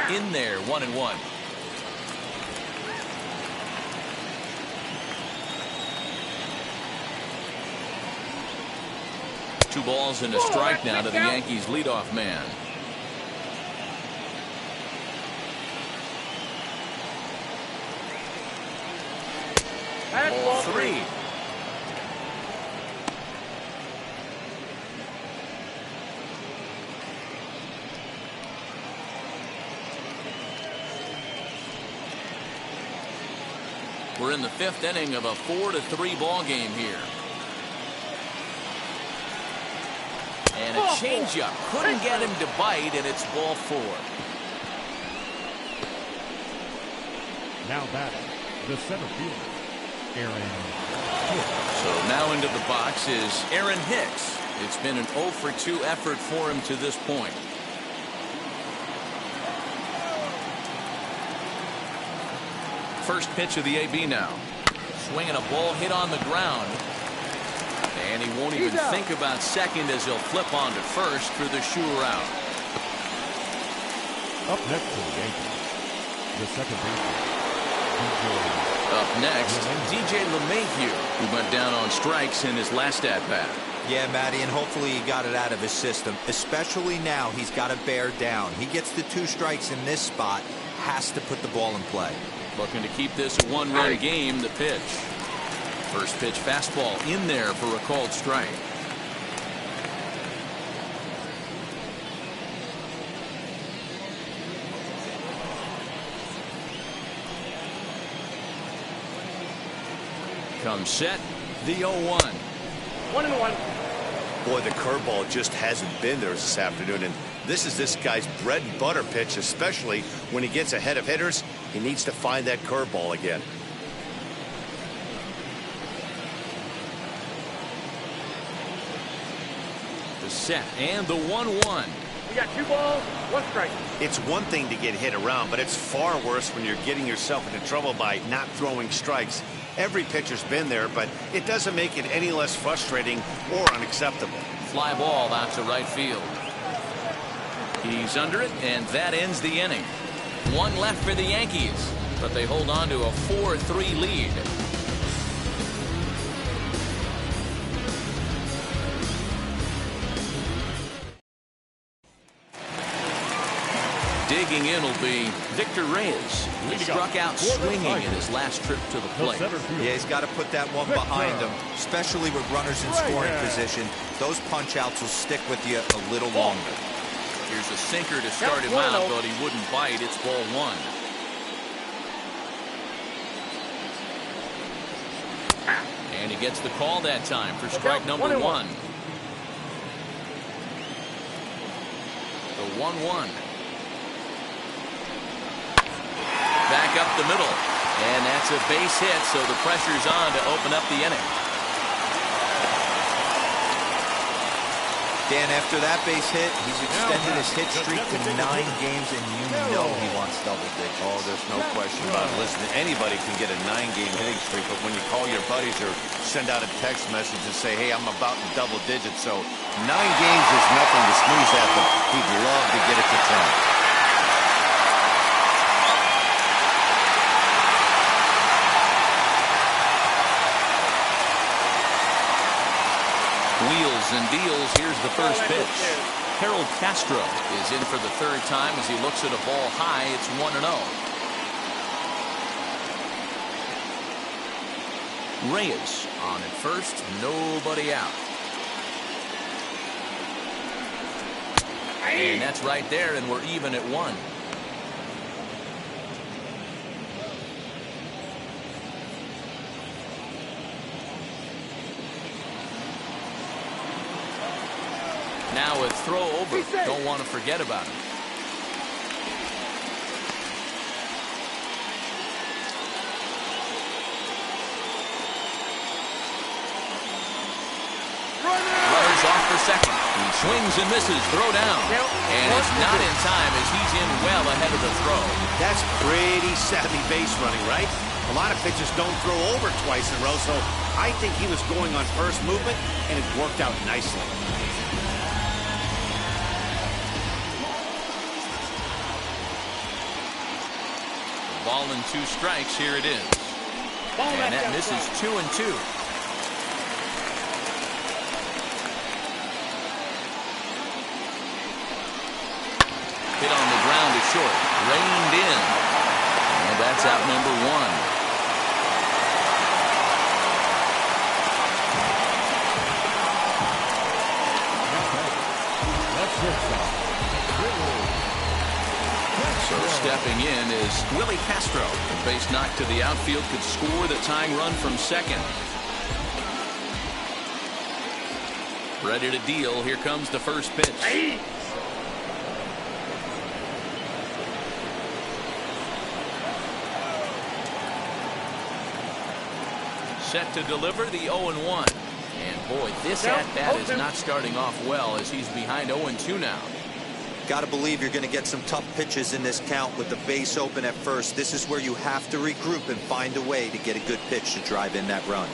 In there, 1-1. Two balls and a strike now to the Yankees leadoff man. Ball 3. We're in the 5th inning of a 4-3 ball game here. And a changeup couldn't get him to bite, and it's ball 4. Now batting, the center fielder, Aaron Hicks. So now into the box is Aaron Hicks. It's been an 0 for 2 effort for him to this point. First pitch of the AB now. Swinging a ball hit on the ground. And he won't even think about second as he'll flip on to first for the sure out. Up next for the Yankees, the second baseman. Up next, DJ LeMahieu, who went down on strikes in his last at-bat. Yeah, Matty, and hopefully he got it out of his system. Especially now, he's got to bear down. He gets the 2 strikes in this spot, has to put the ball in play. Looking to keep this a one-run game, the pitch. First pitch fastball in there for a called strike. Comes set, the 0-1. 1-1. Boy, the curveball just hasn't been there this afternoon, and this guy's bread and butter pitch, especially when he gets ahead of hitters. He needs to find that curveball again. The set and the 1-1. We got 2 balls, 1 strike. It's one thing to get hit around, but it's far worse when you're getting yourself into trouble by not throwing strikes. Every pitcher's been there, but it doesn't make it any less frustrating or unacceptable. Fly ball out to right field. He's under it, and that ends the inning. 1 left for the Yankees, but they hold on to a 4-3 lead. Digging in will be Victor Reyes. He struck out swinging in his last trip to the plate. Yeah, he's got to put that one behind him, especially with runners in scoring position. Those punch-outs will stick with you a little longer. Here's a sinker to start him out, but he wouldn't bite. It's ball 1. And he gets the call that time for strike number 1. The 1-1. Back up the middle, and that's a base hit, so the pressure's on to open up the inning. Dan, after that base hit, he's extended his hit streak to 9 games, and you know he wants double digits. Oh, there's no question about it. Listen, anybody can get a 9-game hitting streak, but when you call your buddies or send out a text message and say, hey, I'm about in double digits, so 9 games is nothing to sneeze at, but he'd love to get it to 10. Wheels and deals. Here's the first pitch. Harold Castro is in for the 3rd time as he looks at a ball high. It's 1-0. Reyes on at first. Nobody out. And that's right there, and we're even at 1. Now a throw over. Don't want to forget about him. Runners off for second. He swings and misses. Throw down. And it's not in time as he's in well ahead of the throw. That's pretty savvy base running, right? A lot of pitchers don't throw over twice in a row, so I think he was going on first movement, and it worked out nicely. Ball and 2 strikes. Here it is. And that misses 2-2. Hit on the ground to short. Reined in. And that's out number 1. So stepping in is Willie Castro. The base knock to the outfield could score the tying run from second. Ready to deal. Here comes the first pitch. Set to deliver the 0-1. And boy, this at-bat is not starting off well as he's behind 0-2 now. Got to believe you're going to get some tough pitches in this count with the base open at first. This is where you have to regroup and find a way to get a good pitch to drive in that run.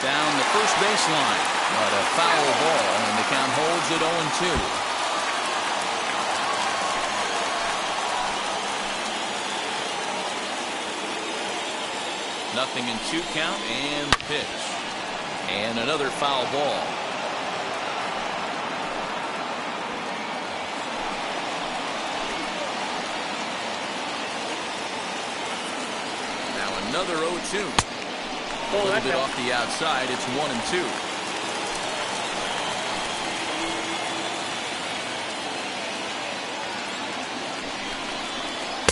down the first baseline. But a foul ball, and the count holds at 0-2. Nothing in 2 count, and pitch. And another foul ball. Now another 0-2. A little bit off the outside. It's 1-2.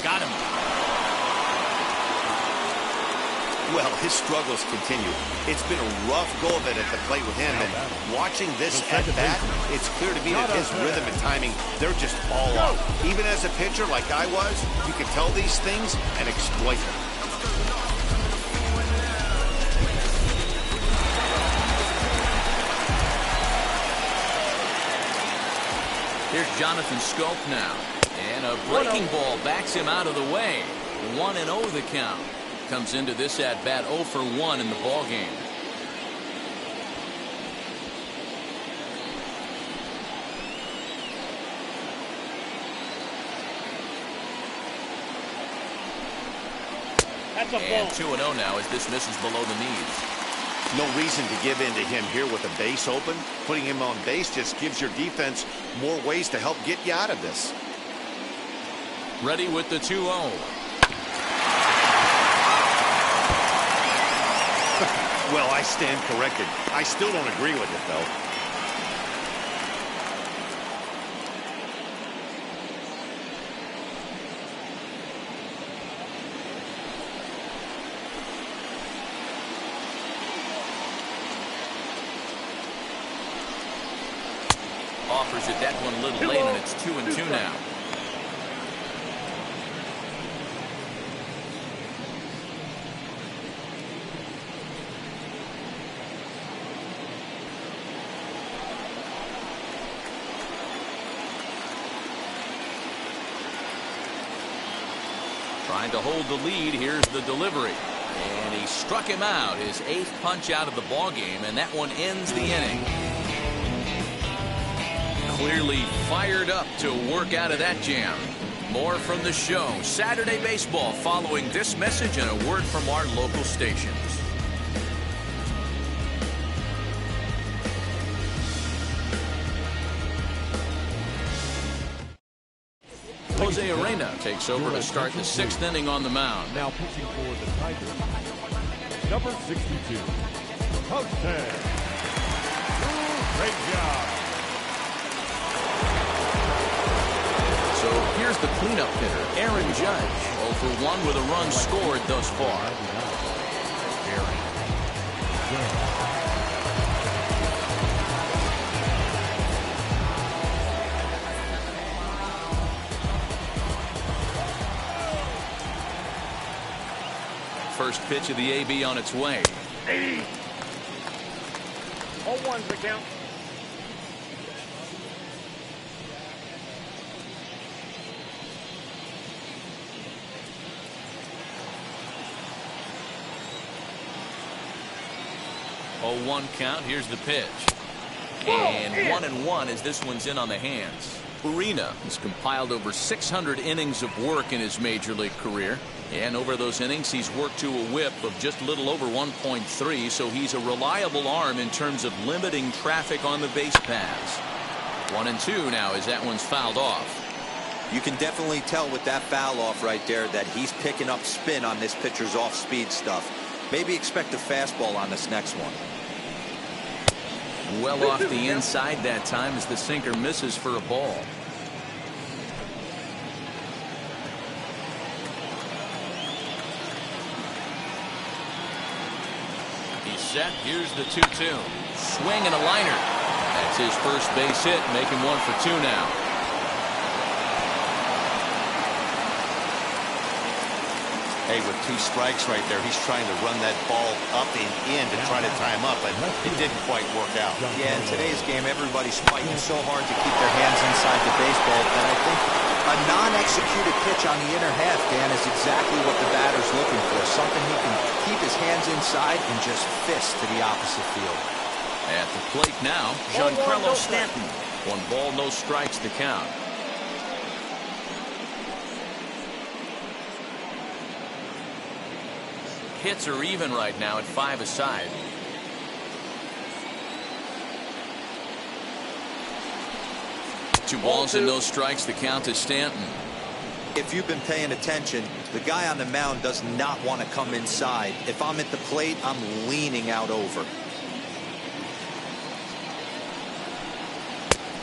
Got him. Well, his struggles continue. It's been a rough go of it at the plate with him, and watching this at bat, it's clear to me that his rhythm and timing, they're just all off. Even as a pitcher like I was, you can tell these things and exploit them. Here's Jonathan Scope now, and a breaking ball backs him out of the way. 1-0 the count. Comes into this at bat 0 for 1 in the ball game. That's a and ball. 2-0 now as this misses below the knees. No reason to give in to him here with the base open. Putting him on base just gives your defense more ways to help get you out of this. Ready with the 2-0. Well, I stand corrected. I still don't agree with it, though. Offers it that one a little late, and it's 2-2 now. Trying to hold the lead. Here's the delivery. And he struck him out. His 8th punch out of the ball game, and that one ends the inning. Clearly fired up to work out of that jam. More from the show. Saturday Baseball following this message and a word from our local stations. Jose Arena takes over to start the 6th inning on the mound. Now pitching for the Tigers, number 62, Jose. Great job. So here's the cleanup hitter, Aaron Judge. 0 for 1 with a run scored thus far. First pitch of the AB on its way. 80. All ones the count. Oh, 1 count. Here's the pitch. And 1-1 as this one's in on the hands. Arena has compiled over 600 innings of work in his major league career. And over those innings, he's worked to a whip of just a little over 1.3, so he's a reliable arm in terms of limiting traffic on the base paths. 1-2 now as that one's fouled off. You can definitely tell with that foul off right there that he's picking up spin on this pitcher's off-speed stuff. Maybe expect a fastball on this next one. Well off the inside that time as the sinker misses for a ball. He's set. Here's the 2-2. Swing and a liner. That's his first base hit, making 1 for 2 now. Hey, with 2 strikes right there, he's trying to run that ball up and in to try to tie him up, but it didn't quite work out. Yeah, in today's game, everybody's fighting so hard to keep their hands inside the baseball, and I think A non-executed pitch on the inner half, Dan, is exactly what the batter's looking for. Something he can keep his hands inside and just fist to the opposite field. At the plate now, Giancarlo Stanton. 1 ball, no strikes to count. Hits are even right now at 5 aside. Two balls and no strikes to count to Stanton. If you've been paying attention, the guy on the mound does not want to come inside. If I'm at the plate, I'm leaning out over.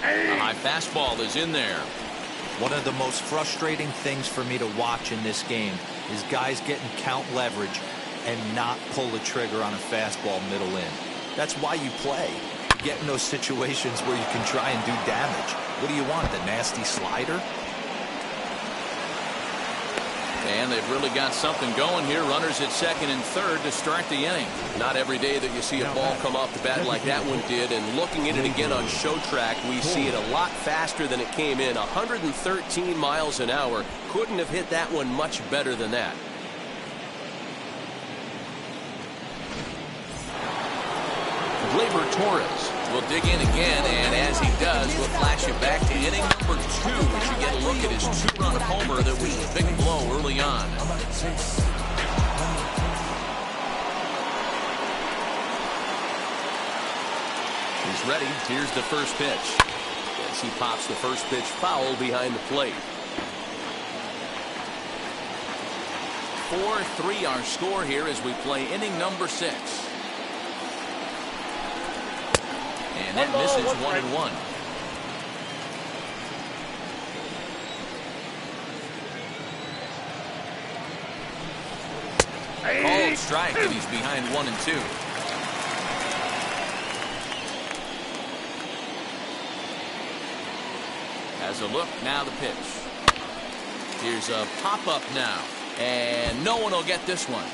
A high fastball is in there. One of the most frustrating things for me to watch in this game is guys getting count leverage and not pull the trigger on a fastball middle in. That's why you play. You get in those situations where you can try and do damage. What do you want, the nasty slider? And they've really got something going here. Runners at second and third to start the inning. Not every day that you see a ball come off the bat like that one did. And looking at it again on show track, we see it a lot faster than it came in. 113 miles an hour. Couldn't have hit that one much better than that. Gleyber Torres will dig in again, and as he does, we'll flash it back to inning number 2 as you get a look at his 2-run homer that was a big blow early on. He's ready. Here's the first pitch. As he pops the first pitch foul behind the plate. 4-3 our score here as we play inning number 6. And that misses 1-1. Called strike, and he's behind 1-2. Has a look, now the pitch. Here's a pop-up now, and no one will get this one.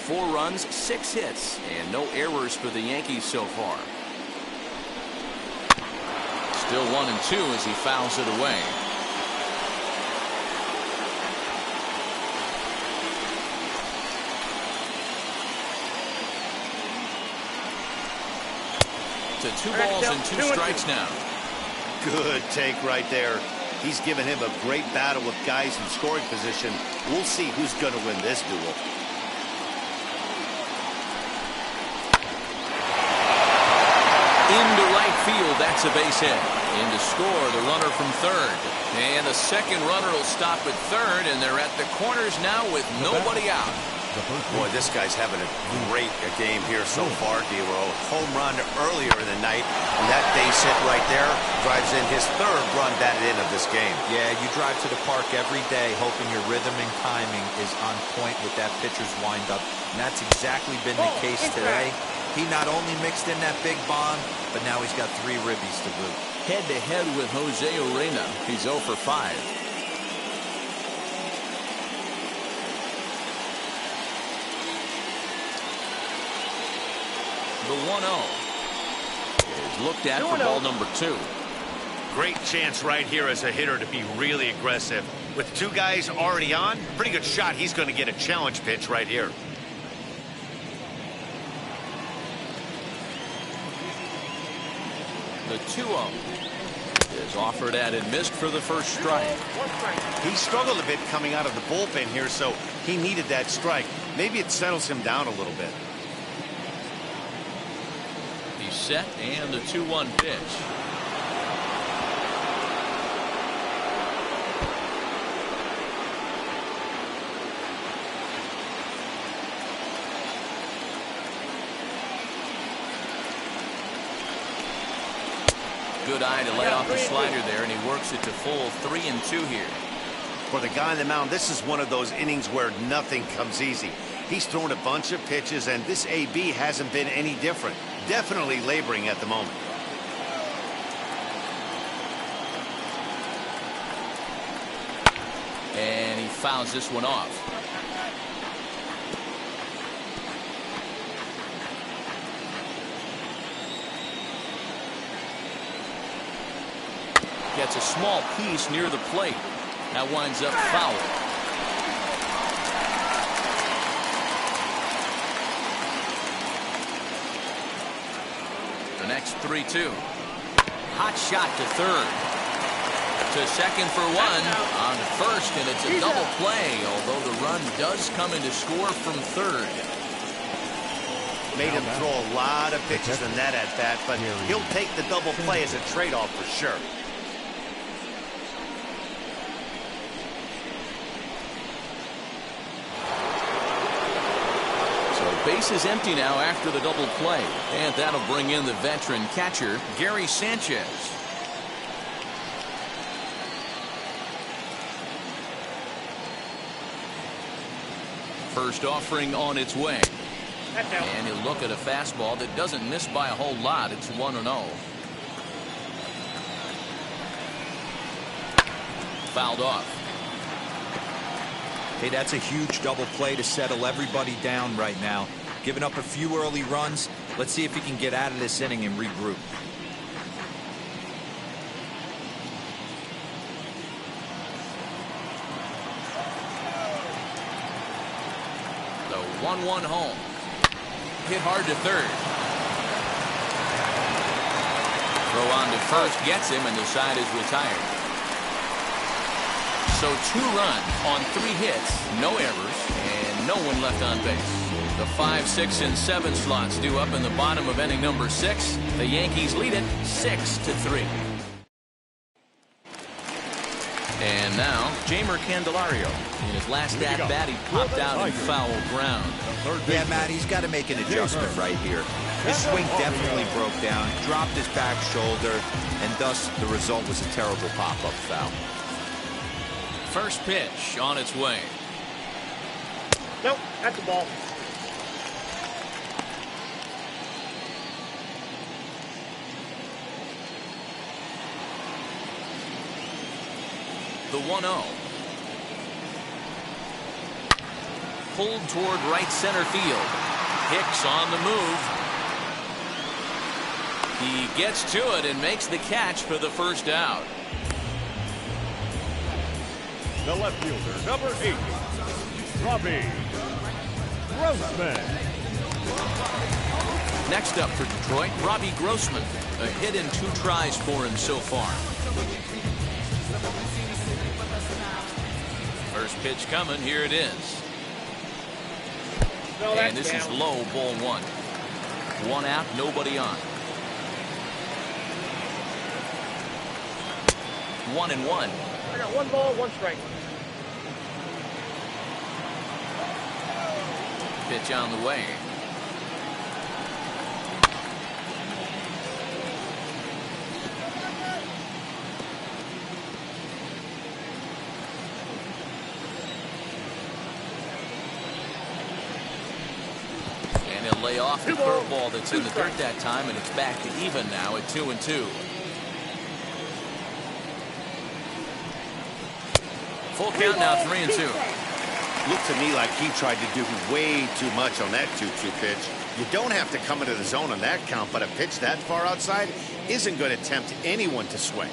4 runs, 6 hits, and no errors for the Yankees so far. Still 1-2 as he fouls it away. To 2 balls and 2 strikes now. Good take right there. He's given him a great battle with guys in scoring position. We'll see who's going to win this duel. Into right field, that's a base hit. In to score, the runner from third. And the second runner will stop at third, and they're at the corners now with nobody out. Boy, this guy's having a great game here so far, D-Row. Home run earlier in the night, and that base hit right there drives in his 3rd run batted in of this game. Yeah, you drive to the park every day hoping your rhythm and timing is on point with that pitcher's windup, and that's exactly been the case today. He not only mixed in that big bomb, but now he's got 3 ribbies to boot. Head-to-head with Jose Urena. He's 0 for 5. The 1-0 is looked at for ball number 2. Great chance right here as a hitter to be really aggressive. With 2 guys already on, pretty good shot he's going to get a challenge pitch right here. The 2-0 is offered at and missed for the first strike. He struggled a bit coming out of the bullpen here, so he needed that strike. Maybe it settles him down a little bit. He's set, and the 2-1 pitch. Good eye to lay off the slider there, and he works it to full 3-2 here. For the guy on the mound, this is one of those innings where nothing comes easy. He's thrown a bunch of pitches, and this AB hasn't been any different. Definitely laboring at the moment. And he fouls this one off. Gets a small piece near the plate. That winds up foul. The next 3-2. Hot shot to third. To second for one. On first, and it's a double play, although the run does come in to score from third. Made him throw a lot of pitches in that at-bat, but he'll take the double play as a trade-off for sure. So base is empty now after the double play, and that'll bring in the veteran catcher, Gary Sanchez. First offering on its way. And you look at a fastball that doesn't miss by a whole lot. It's 1-0. Fouled off. Hey, that's a huge double play to settle everybody down right now. Giving up a few early runs. Let's see if he can get out of this inning and regroup. The 1-1 home. Hit hard to third. Throw on to first gets him, and the side is retired. So 2 runs on 3 hits, no errors, and no one left on base. The 5, 6, and 7 slots due up in the bottom of inning number 6. The Yankees lead it 6-3. And now, Jeimer Candelario. In his last at-bat, he popped out in foul ground. Yeah, Matt, he's got to make an adjustment right here. His swing definitely broke down, dropped his back shoulder, and thus the result was a terrible pop-up foul. First pitch on its way. Nope, that's the ball. The 1-0. Pulled toward right center field. Hicks on the move. He gets to it and makes the catch for the first out. The left fielder, number 8, Robbie Grossman. Next up for Detroit, Robbie Grossman. A hit in 2 tries for him so far. First pitch coming. Here it is. No, and this down. is low, ball 1. 1 out, nobody on. 1-1. I got 1 ball, 1 strike. Pitch on the way. And he'll lay off the curveball that's in the dirt that time, and it's back to even now at 2-2. Full count now, 3-2. Looked to me like he tried to do way too much on that 2-2 pitch. You don't have to come into the zone on that count, but a pitch that far outside isn't going to tempt anyone to swing.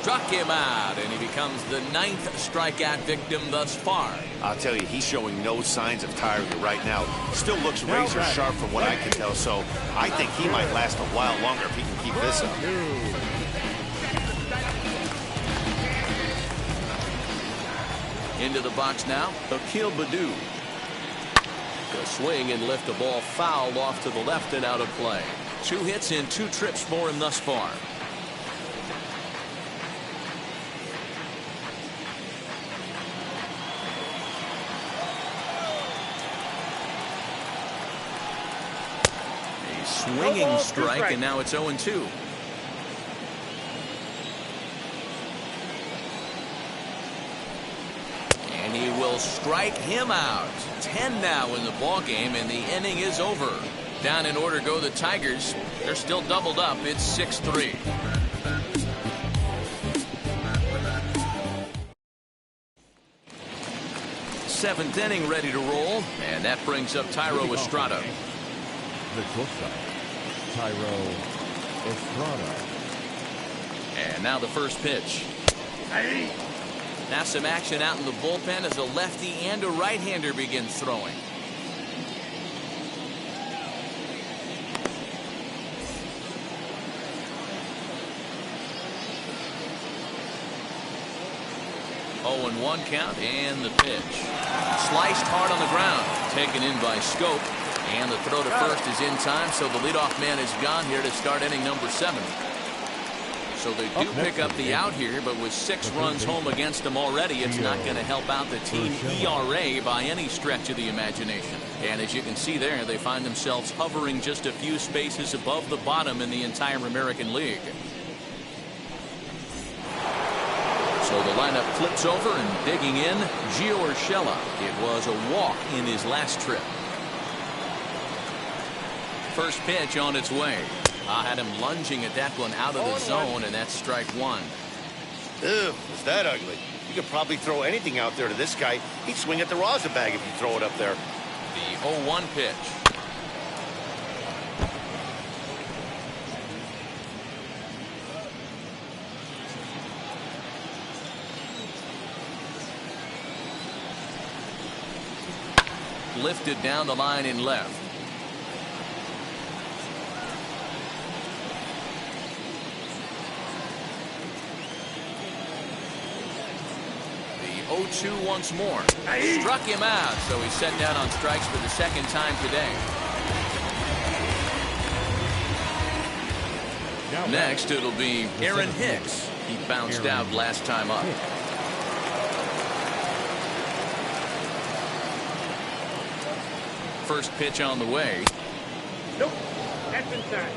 Struck him out, and he becomes the 9th strikeout victim thus far. I'll tell you, he's showing no signs of tiring right now. Still looks razor sharp from what I can tell, so I think he might last a while longer if he can keep this up. Into the box now, Akil Baddoo. The swing and lift the ball foul off to the left and out of play. 2 hits in 2 trips for him thus far. A swinging strike, and now it's 0-2. And he will strike him out. 10 now in the ball game, and the inning is over. Down in order go the Tigers. They're still doubled up. It's 6-3. Seventh inning ready to roll, and that brings up Thairo Estrada. at shortstop, Tyro Estrada. And now the first pitch. Now some action out in the bullpen as a lefty and a right-hander begins throwing. Oh, and 1 count, and the pitch. Sliced hard on the ground, taken in by Scope, and the throw to first is in time, so the leadoff man is gone here to start inning number 7. So they do pick up the out here, but with 6 runs home against them already, it's not going to help out the team ERA by any stretch of the imagination. And as you can see there, they find themselves hovering just a few spaces above the bottom in the entire American League. So the lineup flips over, and digging in, Gio Urshela. It was a walk in his last trip. First pitch on its way. Had him lunging at that one out of the zone, and that's strike 1. Ew, is that ugly? You could probably throw anything out there to this guy. He'd swing at the rosin bag if you throw it up there. The 0-1 pitch. Lifted down the line in left. The 0-2 once more. Struck him out, so he's set down on strikes for the 2nd time today. Next, it'll be Aaron Hicks. He bounced out last time up. First pitch on the way. Nope, that's inside.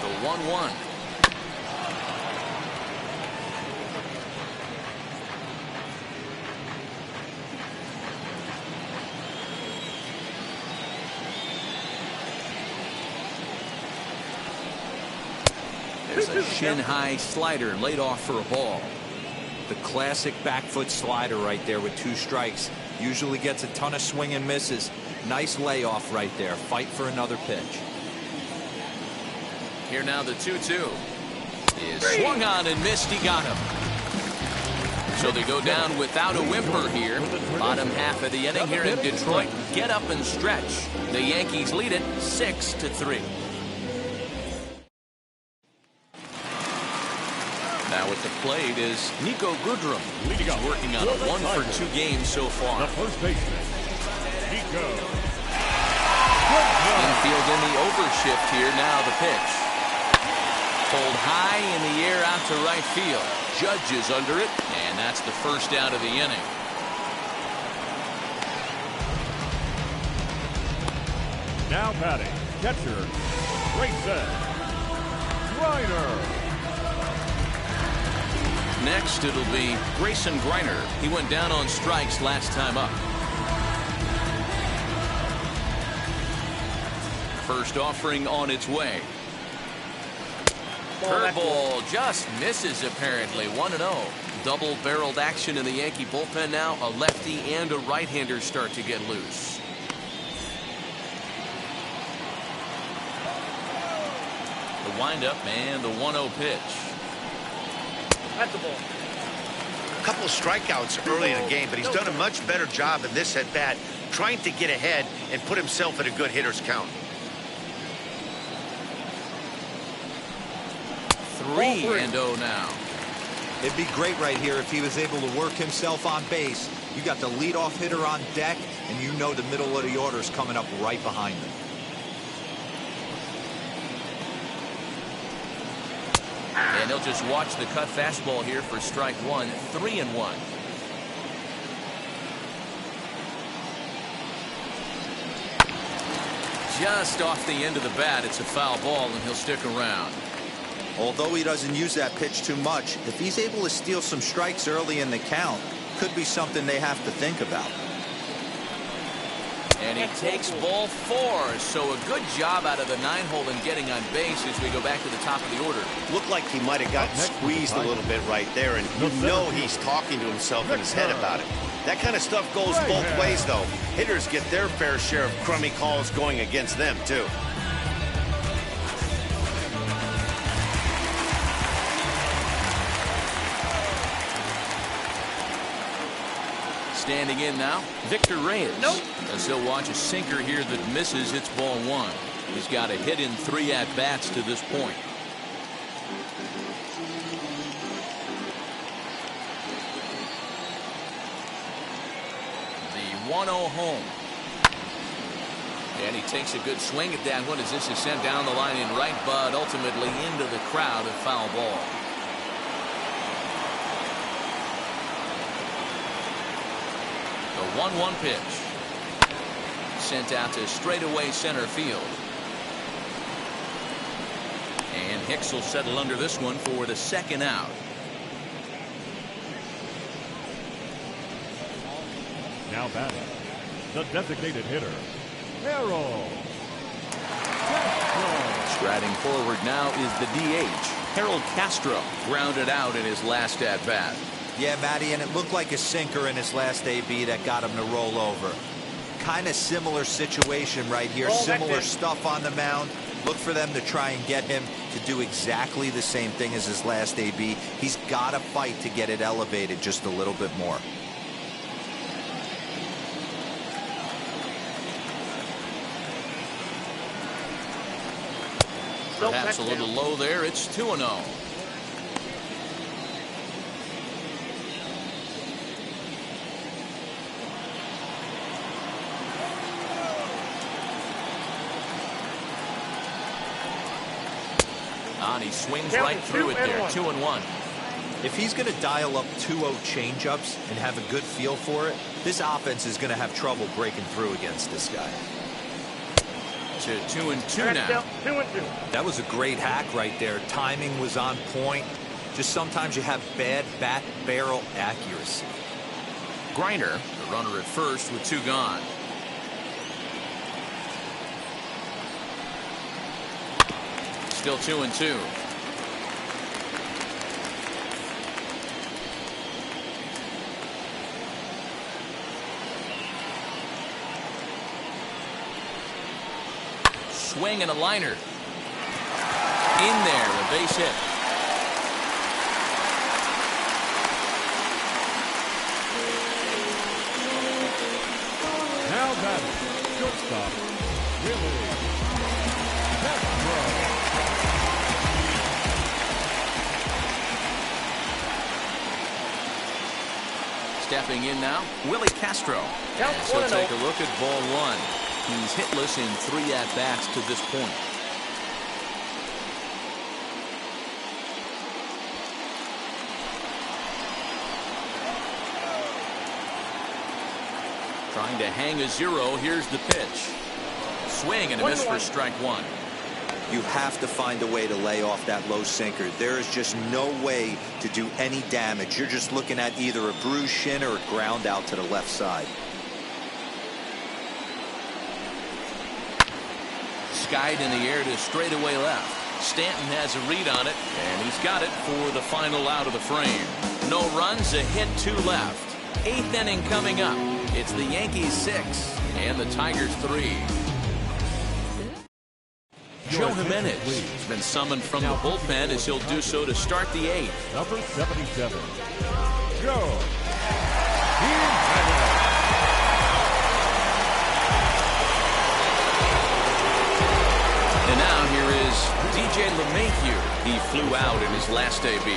The 1-1. There's a shin-high slider laid off for a ball. The classic back foot slider right there with 2 strikes. Usually gets a ton of swing and misses. Nice layoff right there. Fight for another pitch. Here now the 2-2 is swung on and missed. He got him. So they go down without a whimper here. Bottom half of the inning here in Detroit. Get up and stretch. The Yankees lead it 6-3. Now at the plate is Nico Goodrum. He's working on a 1-for-2 game so far. The first baseman, Nico. Infield in the overshift here. Now the pitch. Pulled high in the air out to right field. Judge is under it, and that's the first out of the inning. Now batting, catcher, Grayson Griner. Next, it'll be Grayson Griner. He went down on strikes last time up. First offering on its way. Curveball just misses apparently. 1-0. Double-barreled action in the Yankee bullpen now. A lefty and a right-hander start to get loose. The windup and the 1-0 pitch. That's the ball. A couple of strikeouts early in the game, but he's done a much better job in this at-bat trying to get ahead and put himself at a good hitter's count. 3-0 now. It'd be great right here if he was able to work himself on base. You got the leadoff hitter on deck, and you know the middle of the order is coming up right behind him. And he'll just watch the cut fastball here for strike 1. 3-1. Just off the end of the bat. It's a foul ball, and he'll stick around. Although he doesn't use that pitch too much, if he's able to steal some strikes early in the count, could be something they have to think about. And he takes ball 4. So a good job out of the 9-hole in getting on base as we go back to the top of the order. Looked like he might have gotten squeezed a little bit right there, and you know he's talking to himself in his head about it. That kind of stuff goes both ways, though. Hitters get their fair share of crummy calls going against them, too. Standing in now, Victor Reyes. As he'll watch a sinker here that misses. It's ball 1. He's got a hit in 3 at-bats to this point. The 1-0 home. And he takes a good swing at that one as this is sent down the line in right, but ultimately into the crowd, a foul ball. The 1-1 pitch. Sent out to straightaway center field. And Hicks will settle under this one for the second out. Now batting, the designated hitter, Harold Castro. Striding forward now is the DH, Harold Castro, grounded out in his last at-bat. Yeah, Matty, and it looked like a sinker in his last AB that got him to roll over. Kind of similar situation right here. Similar stuff on the mound. Look for them to try and get him to do exactly the same thing as his last AB. He's got to fight to get it elevated just a little bit more. Perhaps a little low there. It's 2-0. He swings right through it there. 2-1. If he's going to dial up 2-0 changeups and have a good feel for it, this offense is going to have trouble breaking through against this guy. To 2-2 now. 2-2. That was a great hack right there. Timing was on point. Just sometimes you have bad bat barrel accuracy. Griner, the runner at first with 2 gone. Still 2-2. Swing and a liner. In there, a base hit. Now batting, shortstop, Willie Castro. Stepping in now, Willie Castro. As he'll take a look at ball 1. He's hitless in 3 at-bats to this point. Trying to hang a 0. Here's the pitch. Swing and a miss for strike 1. You have to find a way to lay off that low sinker. There is just no way to do any damage. You're just looking at either a bruised shin or a ground out to the left side. Skied in the air to straightaway left. Stanton has a read on it, and he's got it for the final out of the frame. No runs, a hit, 2 left. 8th inning coming up. It's the Yankees 6 and the Tigers 3. Joe Jimenez has been summoned from the bullpen as he'll do so to start the 8th. Number 77, Joe Jimenez. And now here is DJ LeMahieu. He flew out in his last AB.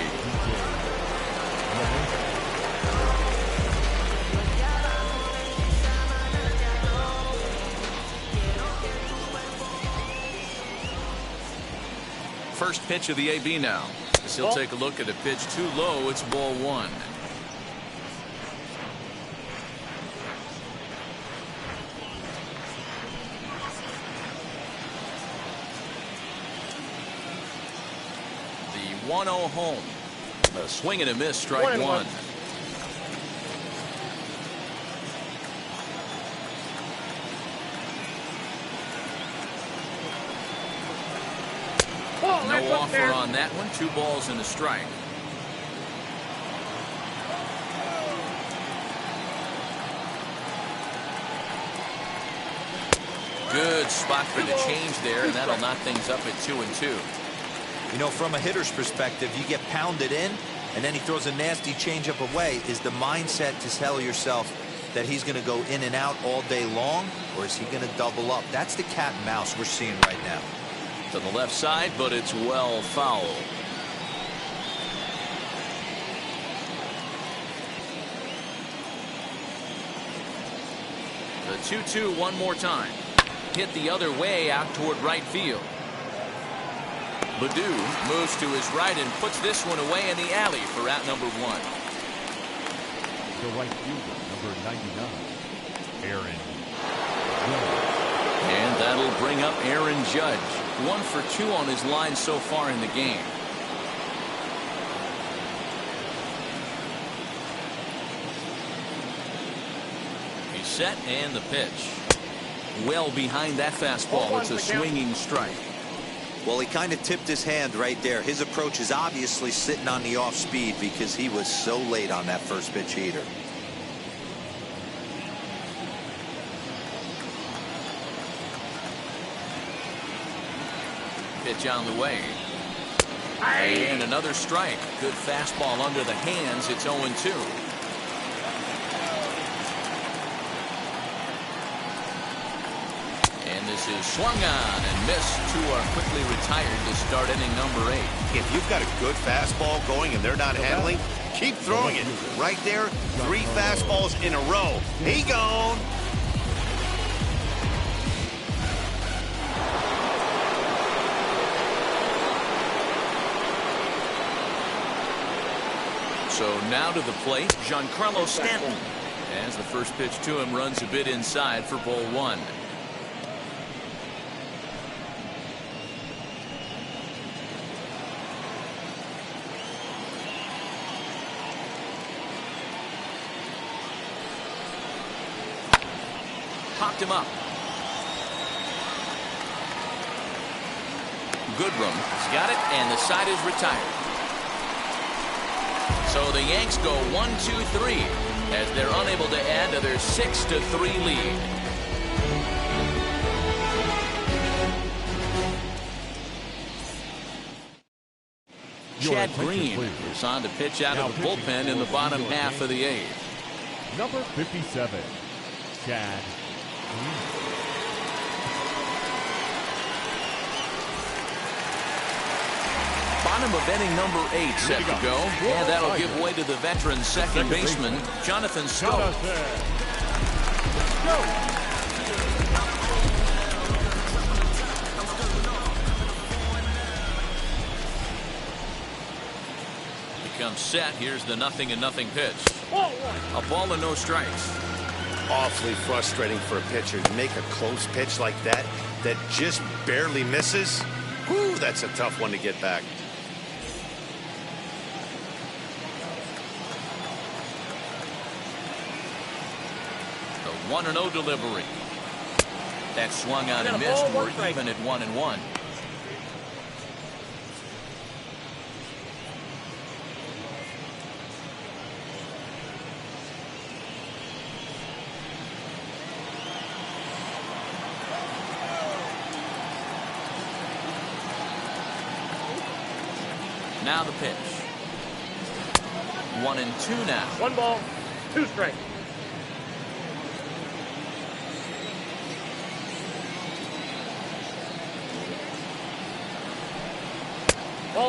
First pitch of the AB now. As he'll take a look at a pitch too low. It's ball 1. 1-0 home. A swing and a miss, strike 1. No offer on that one. 2 balls and a strike. Good spot for the change there, and that'll knock things up at 2-2. You know, from a hitter's perspective, you get pounded in, and then he throws a nasty changeup away. Is the mindset to tell yourself that he's going to go in and out all day long, or is he going to double up? That's the cat and mouse we're seeing right now. To the left side, but it's well foul. The 2-2 one more time. Hit the other way out toward right field. Ledoux moves to his right and puts this one away in the alley for out number 1. The right fielder, number 99, Aaron. And that'll bring up Aaron Judge. 1 for 2 on his line so far in the game. He's set and the pitch. Well behind that fastball. It's a swinging strike. Well, he kind of tipped his hand right there. His approach is obviously sitting on the off speed because he was so late on that first pitch heater. Pitch on the way. And another strike. Good fastball under the hands. It's 0-2. And this is swung on and missed. 2 are quickly retired to start inning number 8. If you've got a good fastball going and they're not handling, keep throwing it. Right there, 3 fastballs in a row. He gone. So now to the plate, Giancarlo Stanton. As the first pitch to him runs a bit inside for ball 1. Popped him up. Goodrum has got it, and the side is retired. So the Yanks go 1-2-3 as they're unable to add to their 6-3 lead. Chad Green is on to pitch out of the bullpen in the bottom half of the 8th. Number 57, Chad Green. Bottom of inning number 8 set to go, and that'll give way to the veteran second baseman, Jonathan Scope. Becomes set. Here's the 0-0 pitch. A ball and no strikes. Awfully frustrating for a pitcher to make a close pitch like that just barely misses. Whew, that's a tough one to get back. The 1-0 delivery. That swung on and missed. We're even at 1-1. Now the pitch. 1-2 now. 1 ball, 2 strikes.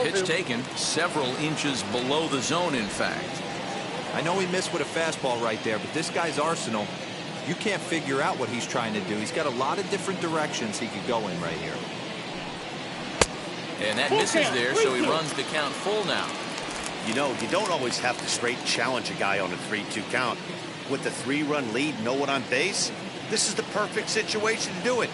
Pitch taken several inches below the zone, in fact. I know he missed with a fastball right there, but this guy's arsenal, you can't figure out what he's trying to do. He's got a lot of different directions he could go in right here. And that misses there, so he runs the count full now. You know, you don't always have to straight challenge a guy on a 3-2 count. With the 3-run lead, no one on base, this is the perfect situation to do it.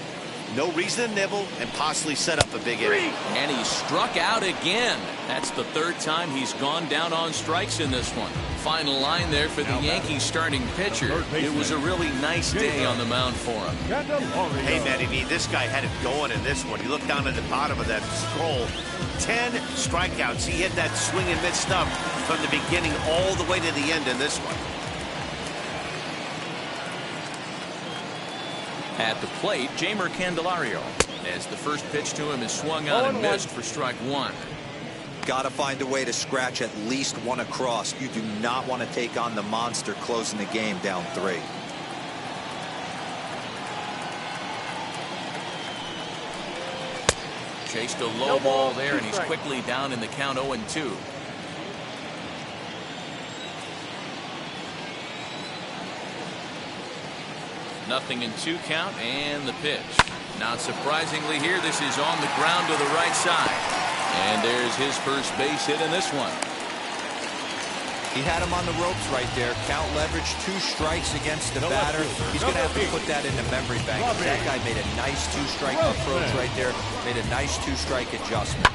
No reason to nibble and possibly set up a big inning. And he struck out again. That's the third time he's gone down on strikes in this one. Final line there for the Yankees starting pitcher. It was a really nice day on the mound for him. Hey, Matty V, this guy had it going in this one. He looked down at the bottom of that scroll. 10 strikeouts. He hit that swing and miss stuff from the beginning all the way to the end in this one. At the plate, Jamer Candelario, as the first pitch to him is swung on and missed for strike one. Got to find a way to scratch at least one across. You do not want to take on the monster closing the game down 3. Chased a low ball there, and he's quickly down in the count 0-2. Nothing in 2 count, and the pitch. Not surprisingly here, this is on the ground to the right side. And there's his first base hit in this one. He had him on the ropes right there. Count leverage, 2 strikes against the batter. He's going to have to put that in the memory bank. That guy made a nice 2-strike approach right there. Made a nice 2-strike adjustment.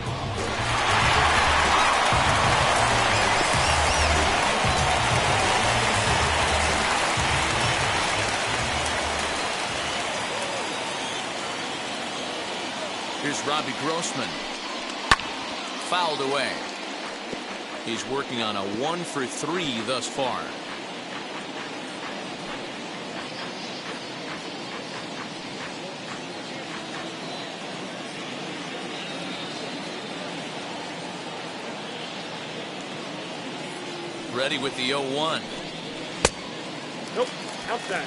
Here's Robbie Grossman. Fouled away. He's working on a 1 for 3 thus far. Ready with the 0-1. Nope, outside.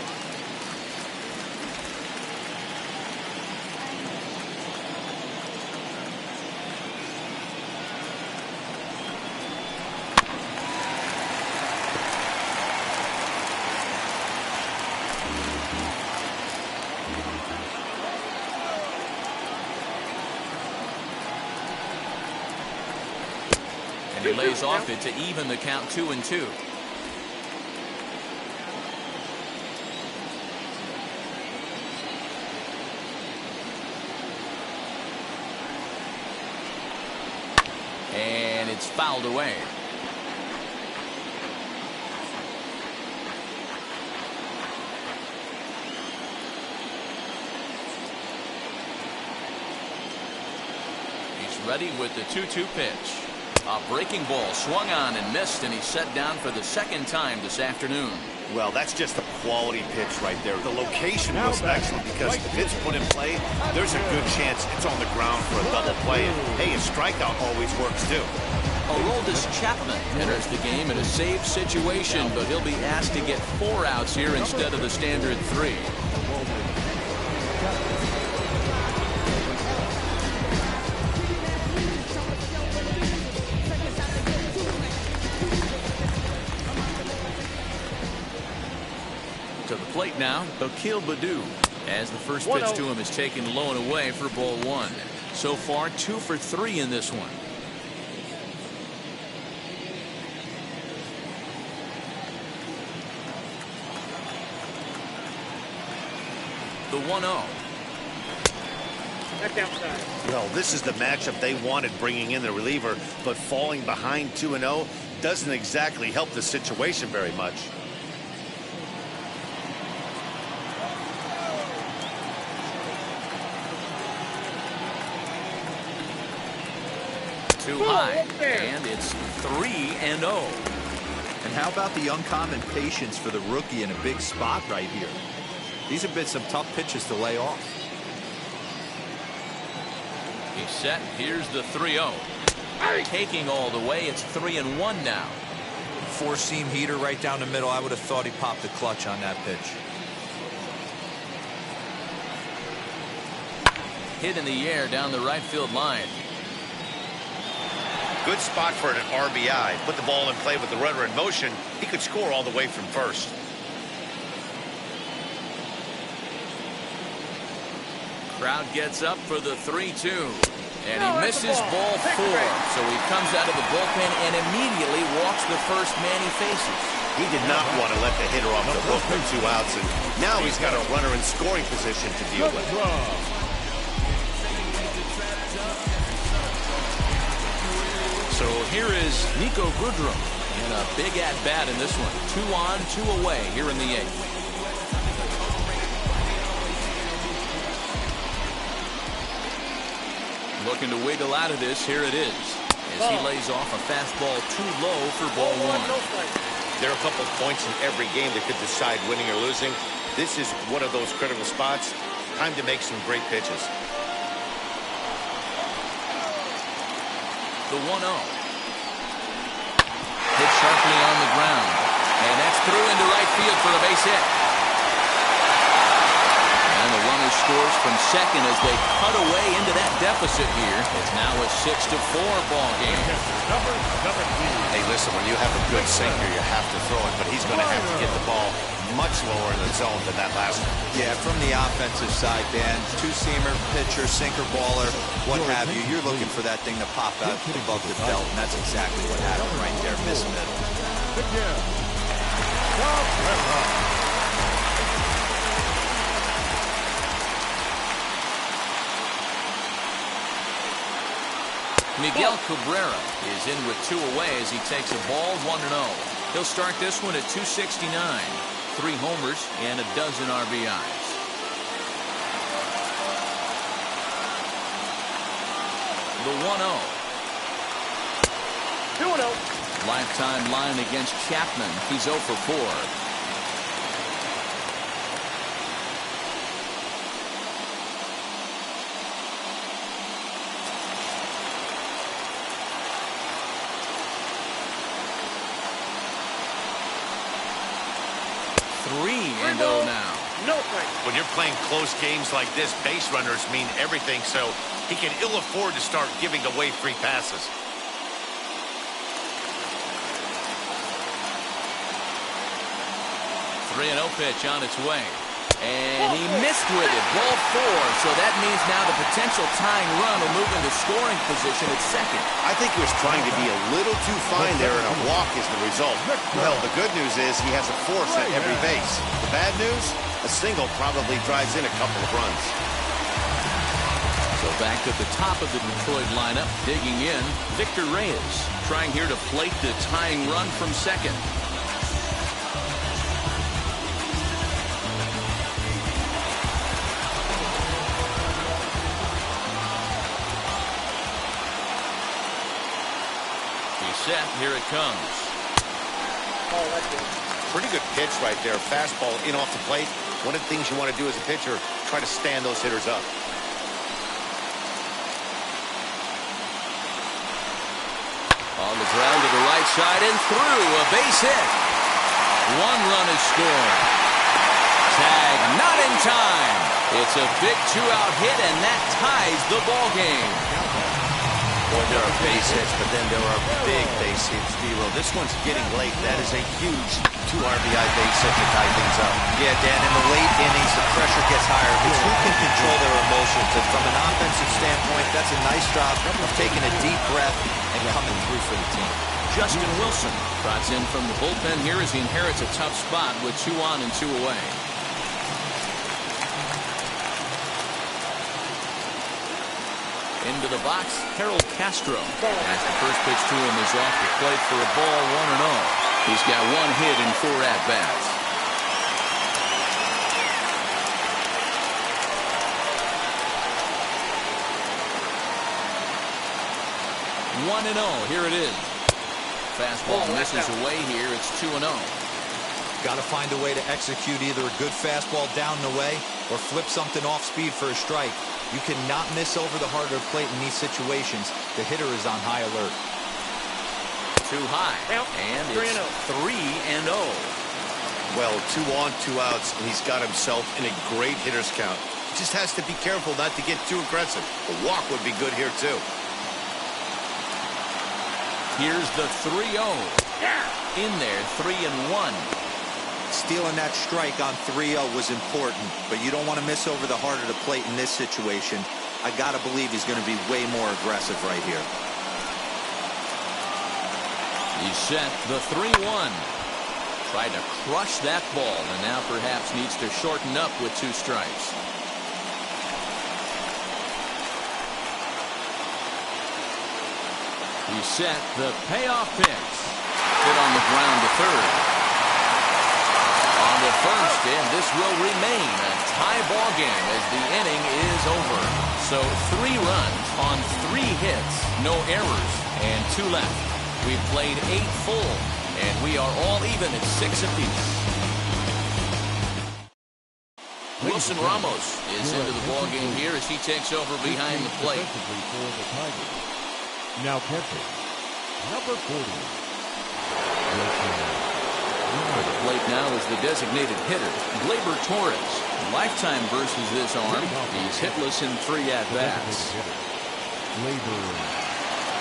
And he lays off it to even the count 2-2. And it's fouled away. He's ready with the 2-2 pitch. A breaking ball swung on and missed, and he's set down for the second time this afternoon. Well, that's just a quality pitch right there. The location was excellent because if it's put in play, there's a good chance it's on the ground for a double play. And hey, a strikeout always works too. Aroldis Chapman enters the game in a save situation, but he'll be asked to get 4 outs here instead of the standard 3. To the plate now, Akil Baddoo, as the first pitch to him is taken low and away for ball 1. So far, 2 for 3 in this one. The 1-0. Back outside. Well, this is the matchup they wanted, bringing in the reliever, but falling behind 2-0 doesn't exactly help the situation very much. Too high, and it's 3-0. And how about the uncommon patience for the rookie in a big spot right here? These have been some tough pitches to lay off. He's set. Here's the 3-0. Taking all the way. It's 3-1 now. 4-seam heater right down the middle. I would have thought he popped the clutch on that pitch. Hit in the air down the right field line. Good spot for an RBI. Put the ball in play with the runner in motion. He could score all the way from first. Crowd gets up for the 3-2. And he misses ball 4. So he comes out of the bullpen and immediately walks the first man he faces. He did not want to let the hitter off the hook with 2 outs. And now he's got a runner in scoring position to deal with. Here is Nico Goodrum in a big at-bat in this one. 2 on, 2 away here in the 8th. Looking to wiggle out of this. Here it is. As he lays off a fastball too low for ball 1. There are a couple points in every game that could decide winning or losing. This is one of those critical spots. Time to make some great pitches. The 1-0. Hit sharply on the ground. And that's through into right field for a base hit. And the runner scores from second as they cut away into that deficit here. It's now a 6-4 ball game. Hey, listen, when you have a good sinker, you have to throw it, but he's going to have to get the ball much lower in the zone than that last one. Yeah, from the offensive side, Dan, two-seamer, pitcher, sinker, baller, what have you, you're looking for that thing to pop out above the belt, and that's exactly what happened right there. Miss middle. Miguel Cabrera is in with 2 away as he takes a ball 1-0. He'll start this one at 269. 3 homers and a dozen RBIs. The 1-0. 2-0. Lifetime line against Chapman. He's 0 for 4. Now. No thanks. When you're playing close games like this, base runners mean everything, so he can ill afford to start giving away free passes. The 3-0 pitch on its way. And he missed with it. Ball 4. So that means now the potential tying run will move into scoring position at second. I think he was trying to be a little too fine there, and a walk is the result. Well, the good news is he has a force at every base. The bad news, a single probably drives in a couple of runs. So back at the top of the Detroit lineup, digging in, Victor Reyes, trying here to plate the tying run from second. Set. Here it comes. Oh, that's it. Pretty good pitch right there. Fastball in off the plate. One of the things you want to do as a pitcher, try to stand those hitters up. On the ground to the right side and through. A base hit. 1 run is scored. Tag not in time. It's a big 2-out hit, and that ties the ball game. Boy, there are base hits, but then there are big base hits, D-Roll. This one's getting late. That is a huge 2 RBI base hit to tie things up. Yeah, Dan, in the late innings, the pressure gets higher. It's who can control their emotions. And from an offensive standpoint, that's a nice job of taking a deep breath and coming through for the team. Justin Wilson brought in from the bullpen here as he inherits a tough spot with 2 on and 2 away. Into the box, Harold Castro. As the first pitch to him is off the plate for a ball 1-0. He's got 1 hit in 4 at-bats. 1-0. Here it is. Fastball misses away here. It's 2-0. Got to find a way to execute either a good fastball down the way or flip something off speed for a strike. You cannot miss over the harder plate in these situations. The hitter is on high alert. Too high. And it's 3-0. Well, 2 on, 2 outs, and he's got himself in a great hitter's count. He just has to be careful not to get too aggressive. A walk would be good here, too. Here's the 3-0. In there, 3-1. Stealing that strike on 3-0 was important, but you don't want to miss over the heart of the plate in this situation. I got to believe he's going to be way more aggressive right here. He's set the 3-1. Tried to crush that ball and now perhaps needs to shorten up with 2 strikes. He's set. The payoff pitch. Hit on the ground to third. On to first, and this will remain a tie ball game as the inning is over. So 3 runs on 3 hits, no errors, and 2 left. We've played 8 full, and we are all even at 6 apiece. Wilson Ramos is into the ball game here as he takes over behind the plate. Now catching, number 40. At the plate now is the designated hitter, Gleyber Torres. Lifetime versus this arm. He's hitless in 3 at-bats. Gleyber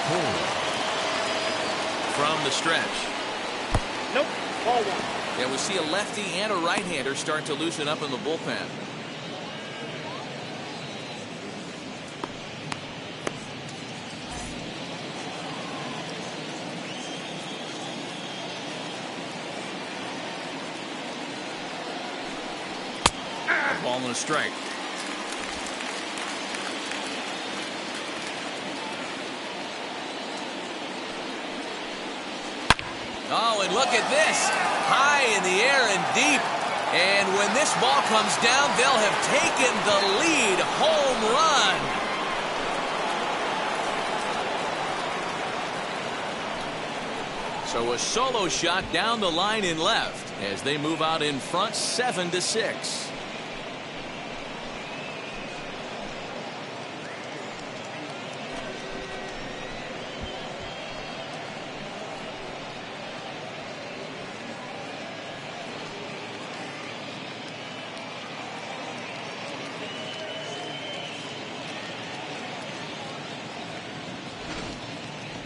Torres. From the stretch. Nope. Ball 1. Yeah, we see a lefty and a right-hander start to loosen up in the bullpen. Ball and a strike. Oh, and look at this. High in the air and deep. And when this ball comes down, they'll have taken the lead. Home run. So a solo shot down the line in left as they move out in front 7-6.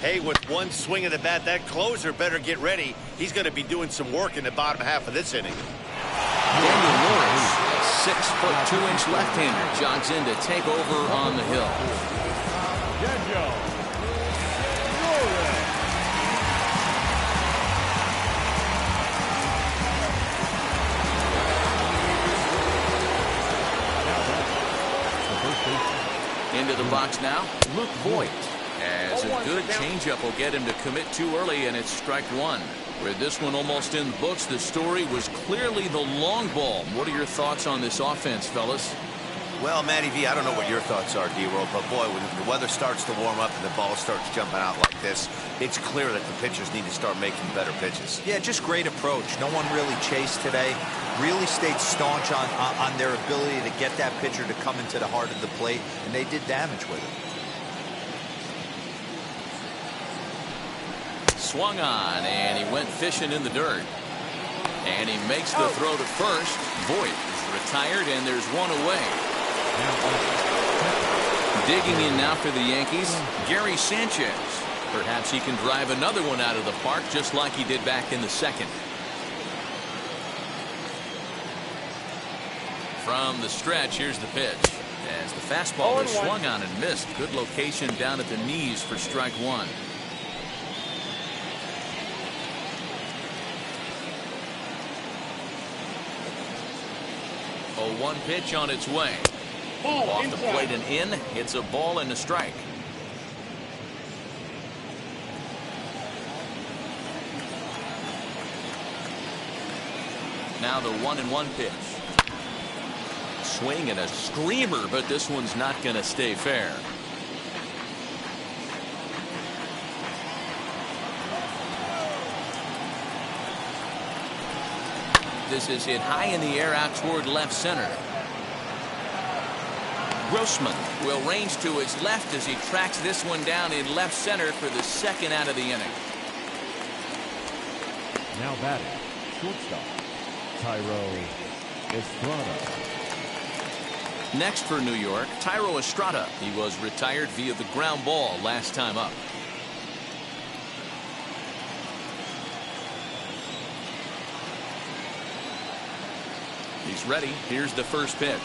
Hey, with one swing of the bat, that closer better get ready. He's going to be doing some work in the bottom half of this inning. Daniel Norris, a 6'2" left-hander, jogs in to take over on the hill. Daniel Norris. Into the box now, Luke Voigt. As a good changeup will get him to commit too early, and it's strike 1. With this one almost in the books, the story was clearly the long ball. What are your thoughts on this offense, fellas? Well, Matty V, I don't know what your thoughts are, D-Roll, but boy, when the weather starts to warm up and the ball starts jumping out like this, it's clear that the pitchers need to start making better pitches. Yeah, just great approach. No one really chased today. Really stayed staunch on their ability to get that pitcher to come into the heart of the plate, and they did damage with it. Swung on, and he went fishing in the dirt. And he makes the throw to first. Voigt is retired, and there's one away. Digging in now for the Yankees, Gary Sanchez. Perhaps he can drive another one out of the park just like he did back in the second. From the stretch, here's the pitch. As the fastball is swung on and missed. Good location down at the knees for strike 1. A 1 pitch on its way. Off the plate and in. It's a ball and a strike. Now the 1-1 pitch. Swing and a screamer, but this one's not going to stay fair. This is hit high in the air out toward left center. Grossman will range to his left as he tracks this one down in left center for the second out of the inning. Now batting, shortstop, Thairo Estrada. Next for New York, Thairo Estrada. He was retired via the ground ball last time up. He's ready. Here's the first pitch.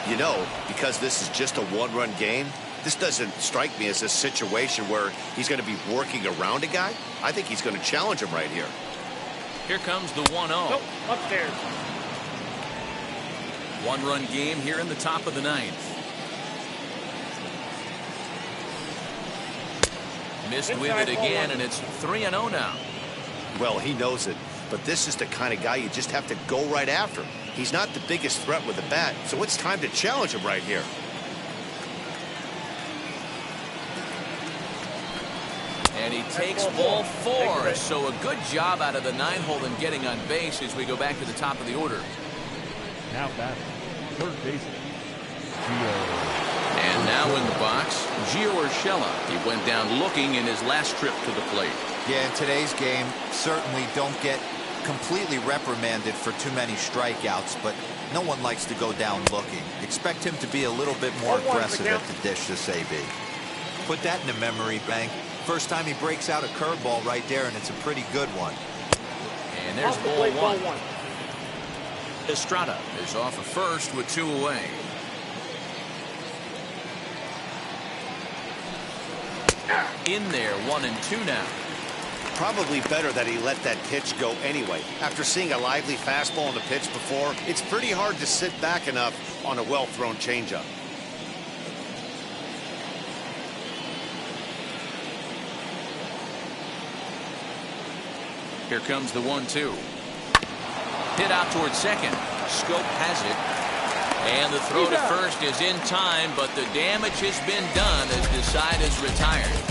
You know, because this is just a 1-run game, this doesn't strike me as a situation where he's going to be working around a guy. I think he's going to challenge him right here. Here comes the 1-0. Nope, upstairs. 1-run game here in the top of the 9th. Missed with it again, and it's 3-0 now. Well, he knows it, but this is the kind of guy you just have to go right after. He's not the biggest threat with the bat, so it's time to challenge him right here. And he takes ball 4, so a good job out of the 9-hole in getting on base as we go back to the top of the order. Now batting, third baseman, And now in the box, Gio Urshela. He went down looking in his last trip to the plate. Yeah, in today's game, certainly don't get completely reprimanded for too many strikeouts, but no one likes to go down looking. Expect him to be a little bit more aggressive at the dish this AB. Put that in the memory bank. First time he breaks out a curveball right there, and it's a pretty good one. And there's ball 1. Estrada is off at first with 2 away. In there, 1-2 now. Probably better that he let that pitch go anyway. After seeing a lively fastball on the pitch before, it's pretty hard to sit back enough on a well-thrown changeup. Here comes the 1-2. Hit out towards second. Scope has it. And the throw to first is in time, but the damage has been done as Desai is retired.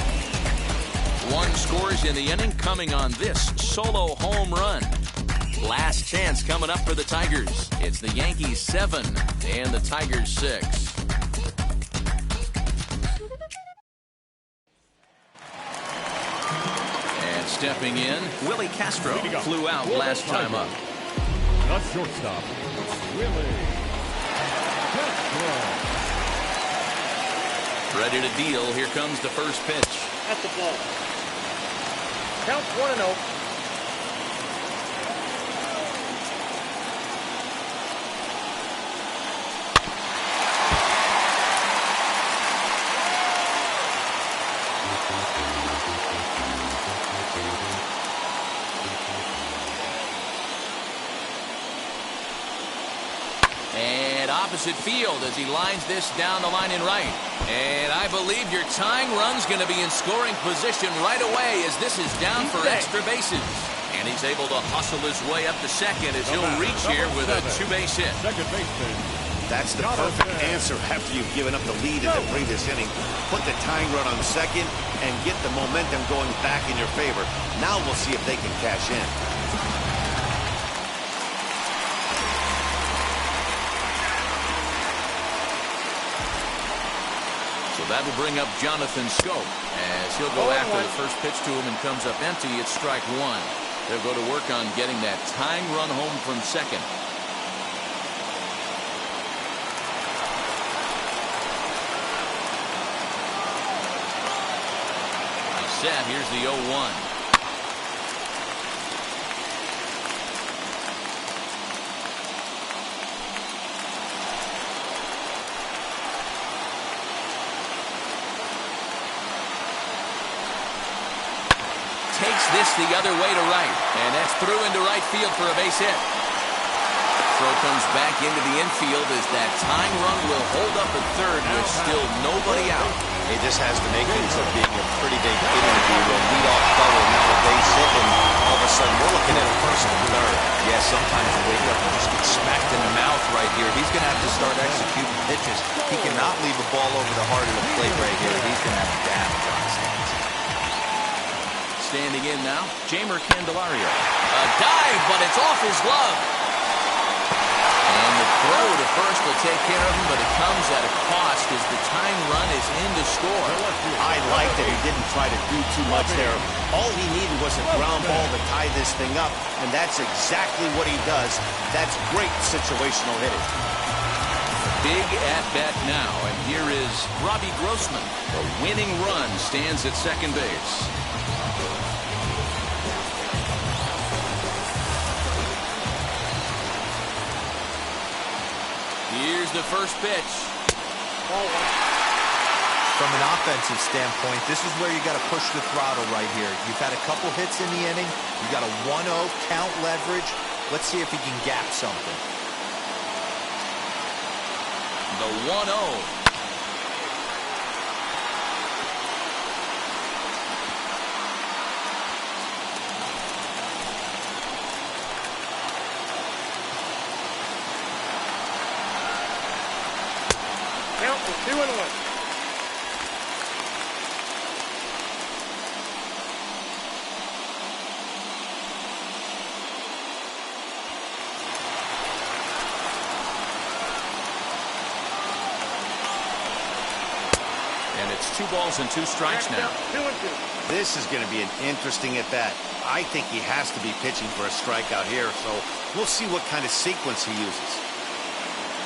1 scores in the inning, coming on this solo home run. Last chance coming up for the Tigers. It's the Yankees 7 and the Tigers 6. And stepping in, Willie Castro flew out last time up. not shortstop, Willie Castro. Ready to deal. Here comes the first pitch. At the ball. Count 1-0. Opposite field as he lines this down the line in right. And I believe your tying run's going to be in scoring position right away as this is down for extra bases. And he's able to hustle his way up to second as he'll reach here with a 2-base hit. Second baseman. That's the perfect answer after you've given up the lead in the previous inning. Put the tying run on second and get the momentum going back in your favor. Now we'll see if they can cash in. That'll bring up Jonathan Scope as he'll go after the first pitch to him and comes up empty. It's strike 1. They'll go to work on getting that tying run home from second. He's set. Here's the 0-1. Takes this the other way to right, and that's through into right field for a base hit. Throw comes back into the infield as that tying run will hold up at third with still nobody out. Hey, this has the makings of being a pretty big inning here. A leadoff double, now a base hit, and all of a sudden we're looking at a first and third. Yeah, sometimes you wake up and just get smacked in the mouth right here. He's going to have to start executing pitches. He cannot leave a ball over the heart of the plate right here. He's going to have damage on his hands. Standing in now, Jamer Candelario. A dive, but it's off his glove. And the throw to first will take care of him, but it comes at a cost as the tying run is in to score. I like that he didn't try to do too much there. All he needed was a ground ball to tie this thing up, and that's exactly what he does. That's great situational hitting. Big at bat now, and here is Robbie Grossman. The winning run stands at second base. Here's the first pitch. From an offensive standpoint, this is where you got to push the throttle right here. You've had a couple hits in the inning. You got a 1-0 count leverage. Let's see if he can gap something. The 1-0. 2-1. And it's 2 balls and 2 strikes now. 2-2. This is going to be an interesting at bat. I think he has to be pitching for a strikeout here, so we'll see what kind of sequence he uses.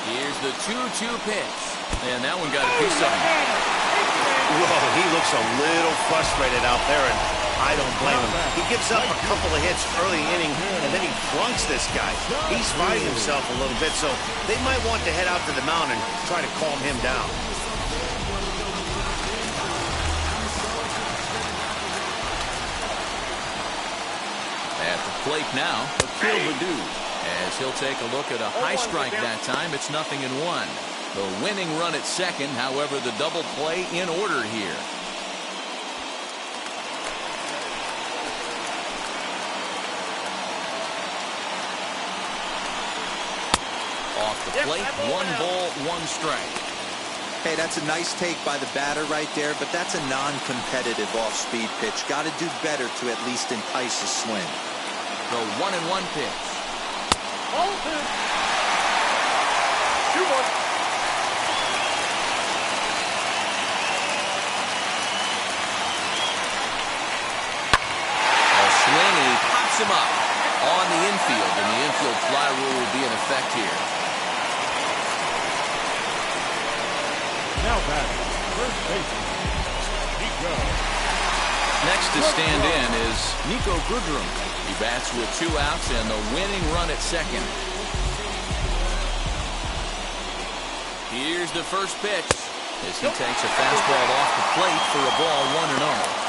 Here's the 2-2 pitch. And that one got a piece of him. Whoa, he looks a little frustrated out there, and I don't blame him. He gives up a couple of hits early inning, and then he flunks this guy. He's fighting himself a little bit, so they might want to head out to the mound and try to calm him down. At the plate now, Akil Baddoo, as he'll take a look at a high strike that time. It's 0-1. The winning run at second, however, the double play in order here. Off the plate, 1 ball, 1 strike. Hey, that's a nice take by the batter right there, but that's a non-competitive off-speed pitch. Got to do better to at least entice a swing. The 1-1 pitch. 2-1. Swing, and he pops him up on the infield, and the infield fly rule will be in effect here. Now back, first baseman, Nico. Next to stand in is Nico Goodrum. He bats with 2 outs and the winning run at second. Here's the first pitch as he takes a fastball off the plate for a ball, 1-0.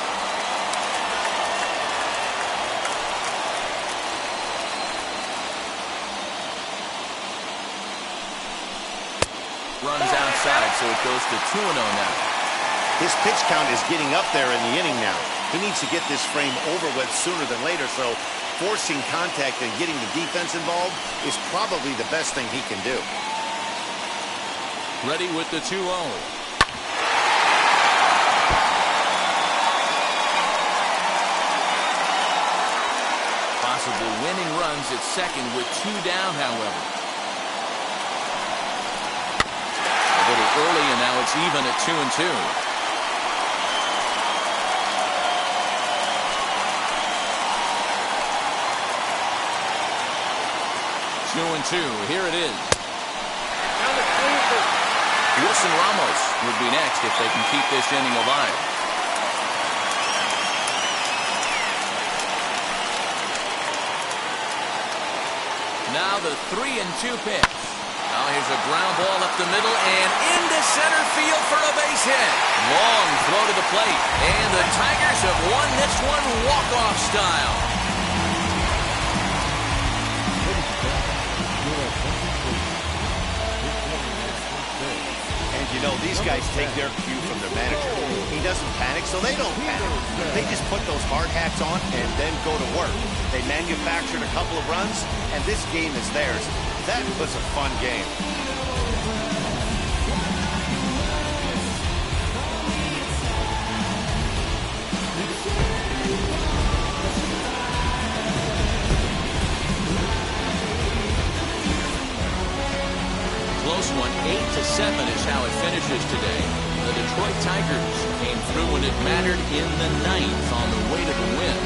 Runs outside, so it goes to 2-0 now. His pitch count is getting up there in the inning now. He needs to get this frame over with sooner than later, so forcing contact and getting the defense involved is probably the best thing he can do. Ready with the 2-0. Possible winning runs at second with 2 down, however. A little early, and now it's even at 2-2. 2-2. Here it is. Wilson Ramos would be next if they can keep this inning alive. Now the 3-2 pitch. Now here's a ground ball up the middle and into center field for a base hit. Long throw to the plate, and the Tigers have won this one walk-off style. You know, these guys take their cue from their manager. He doesn't panic, so they don't panic. They just put those hard hats on and then go to work. They manufactured a couple of runs, and this game is theirs. That was a fun game. Close one, 8-7 is how it finishes today. The Detroit Tigers came through when it mattered in the 9th on the way to the win.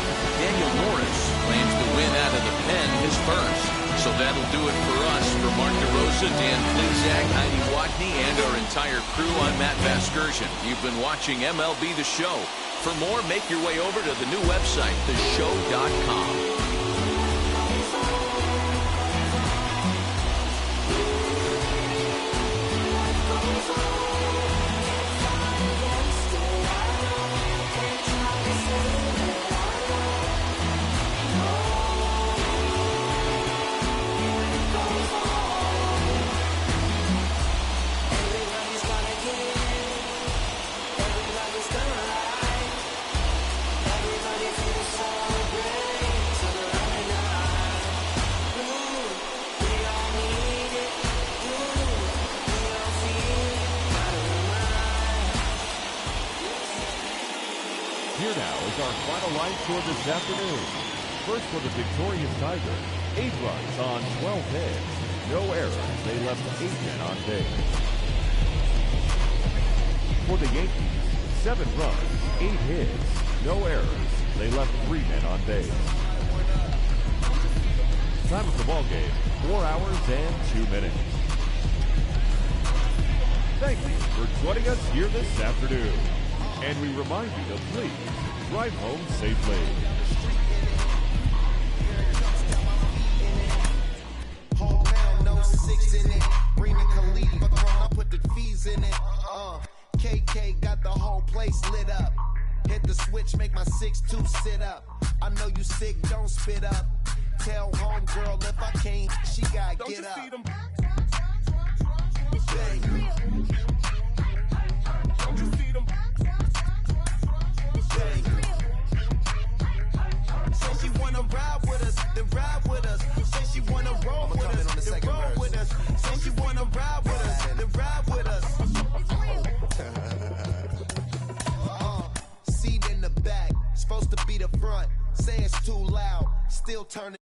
Daniel Morris claims the win out of the pen, his first. So that'll do it for us. For Mark DeRosa, Dan Plezak, Heidi Watney, and our entire crew, I'm Matt Vasgersian. You've been watching MLB The Show. For more, make your way over to the new website, theshow.com. final line score this afternoon. First for the victorious Tigers, 8 runs on 12 hits. No errors. They left 8 men on base. For the Yankees, 7 runs, 8 hits. No errors. They left 3 men on base. Time of the ball game, 4 hours and 2 minutes. Thank you for joining us here this afternoon. And we remind you to please drive home safely. Homebound, no 6 in it. Bring the Khalifa chrome, I put the fees in it. KK got the whole place lit up. Hit the switch, make my 6'2" sit up. I know you sick, don't spit up. Tell homegirl if I can't, she gotta don't get up. Don't you see them? Say she wanna ride with us, then ride with us. Say she wanna roll with us, then roll with us. Say she wanna ride with us, then ride with us. Seat in the back, supposed to be the front. Say it's too loud, still turning.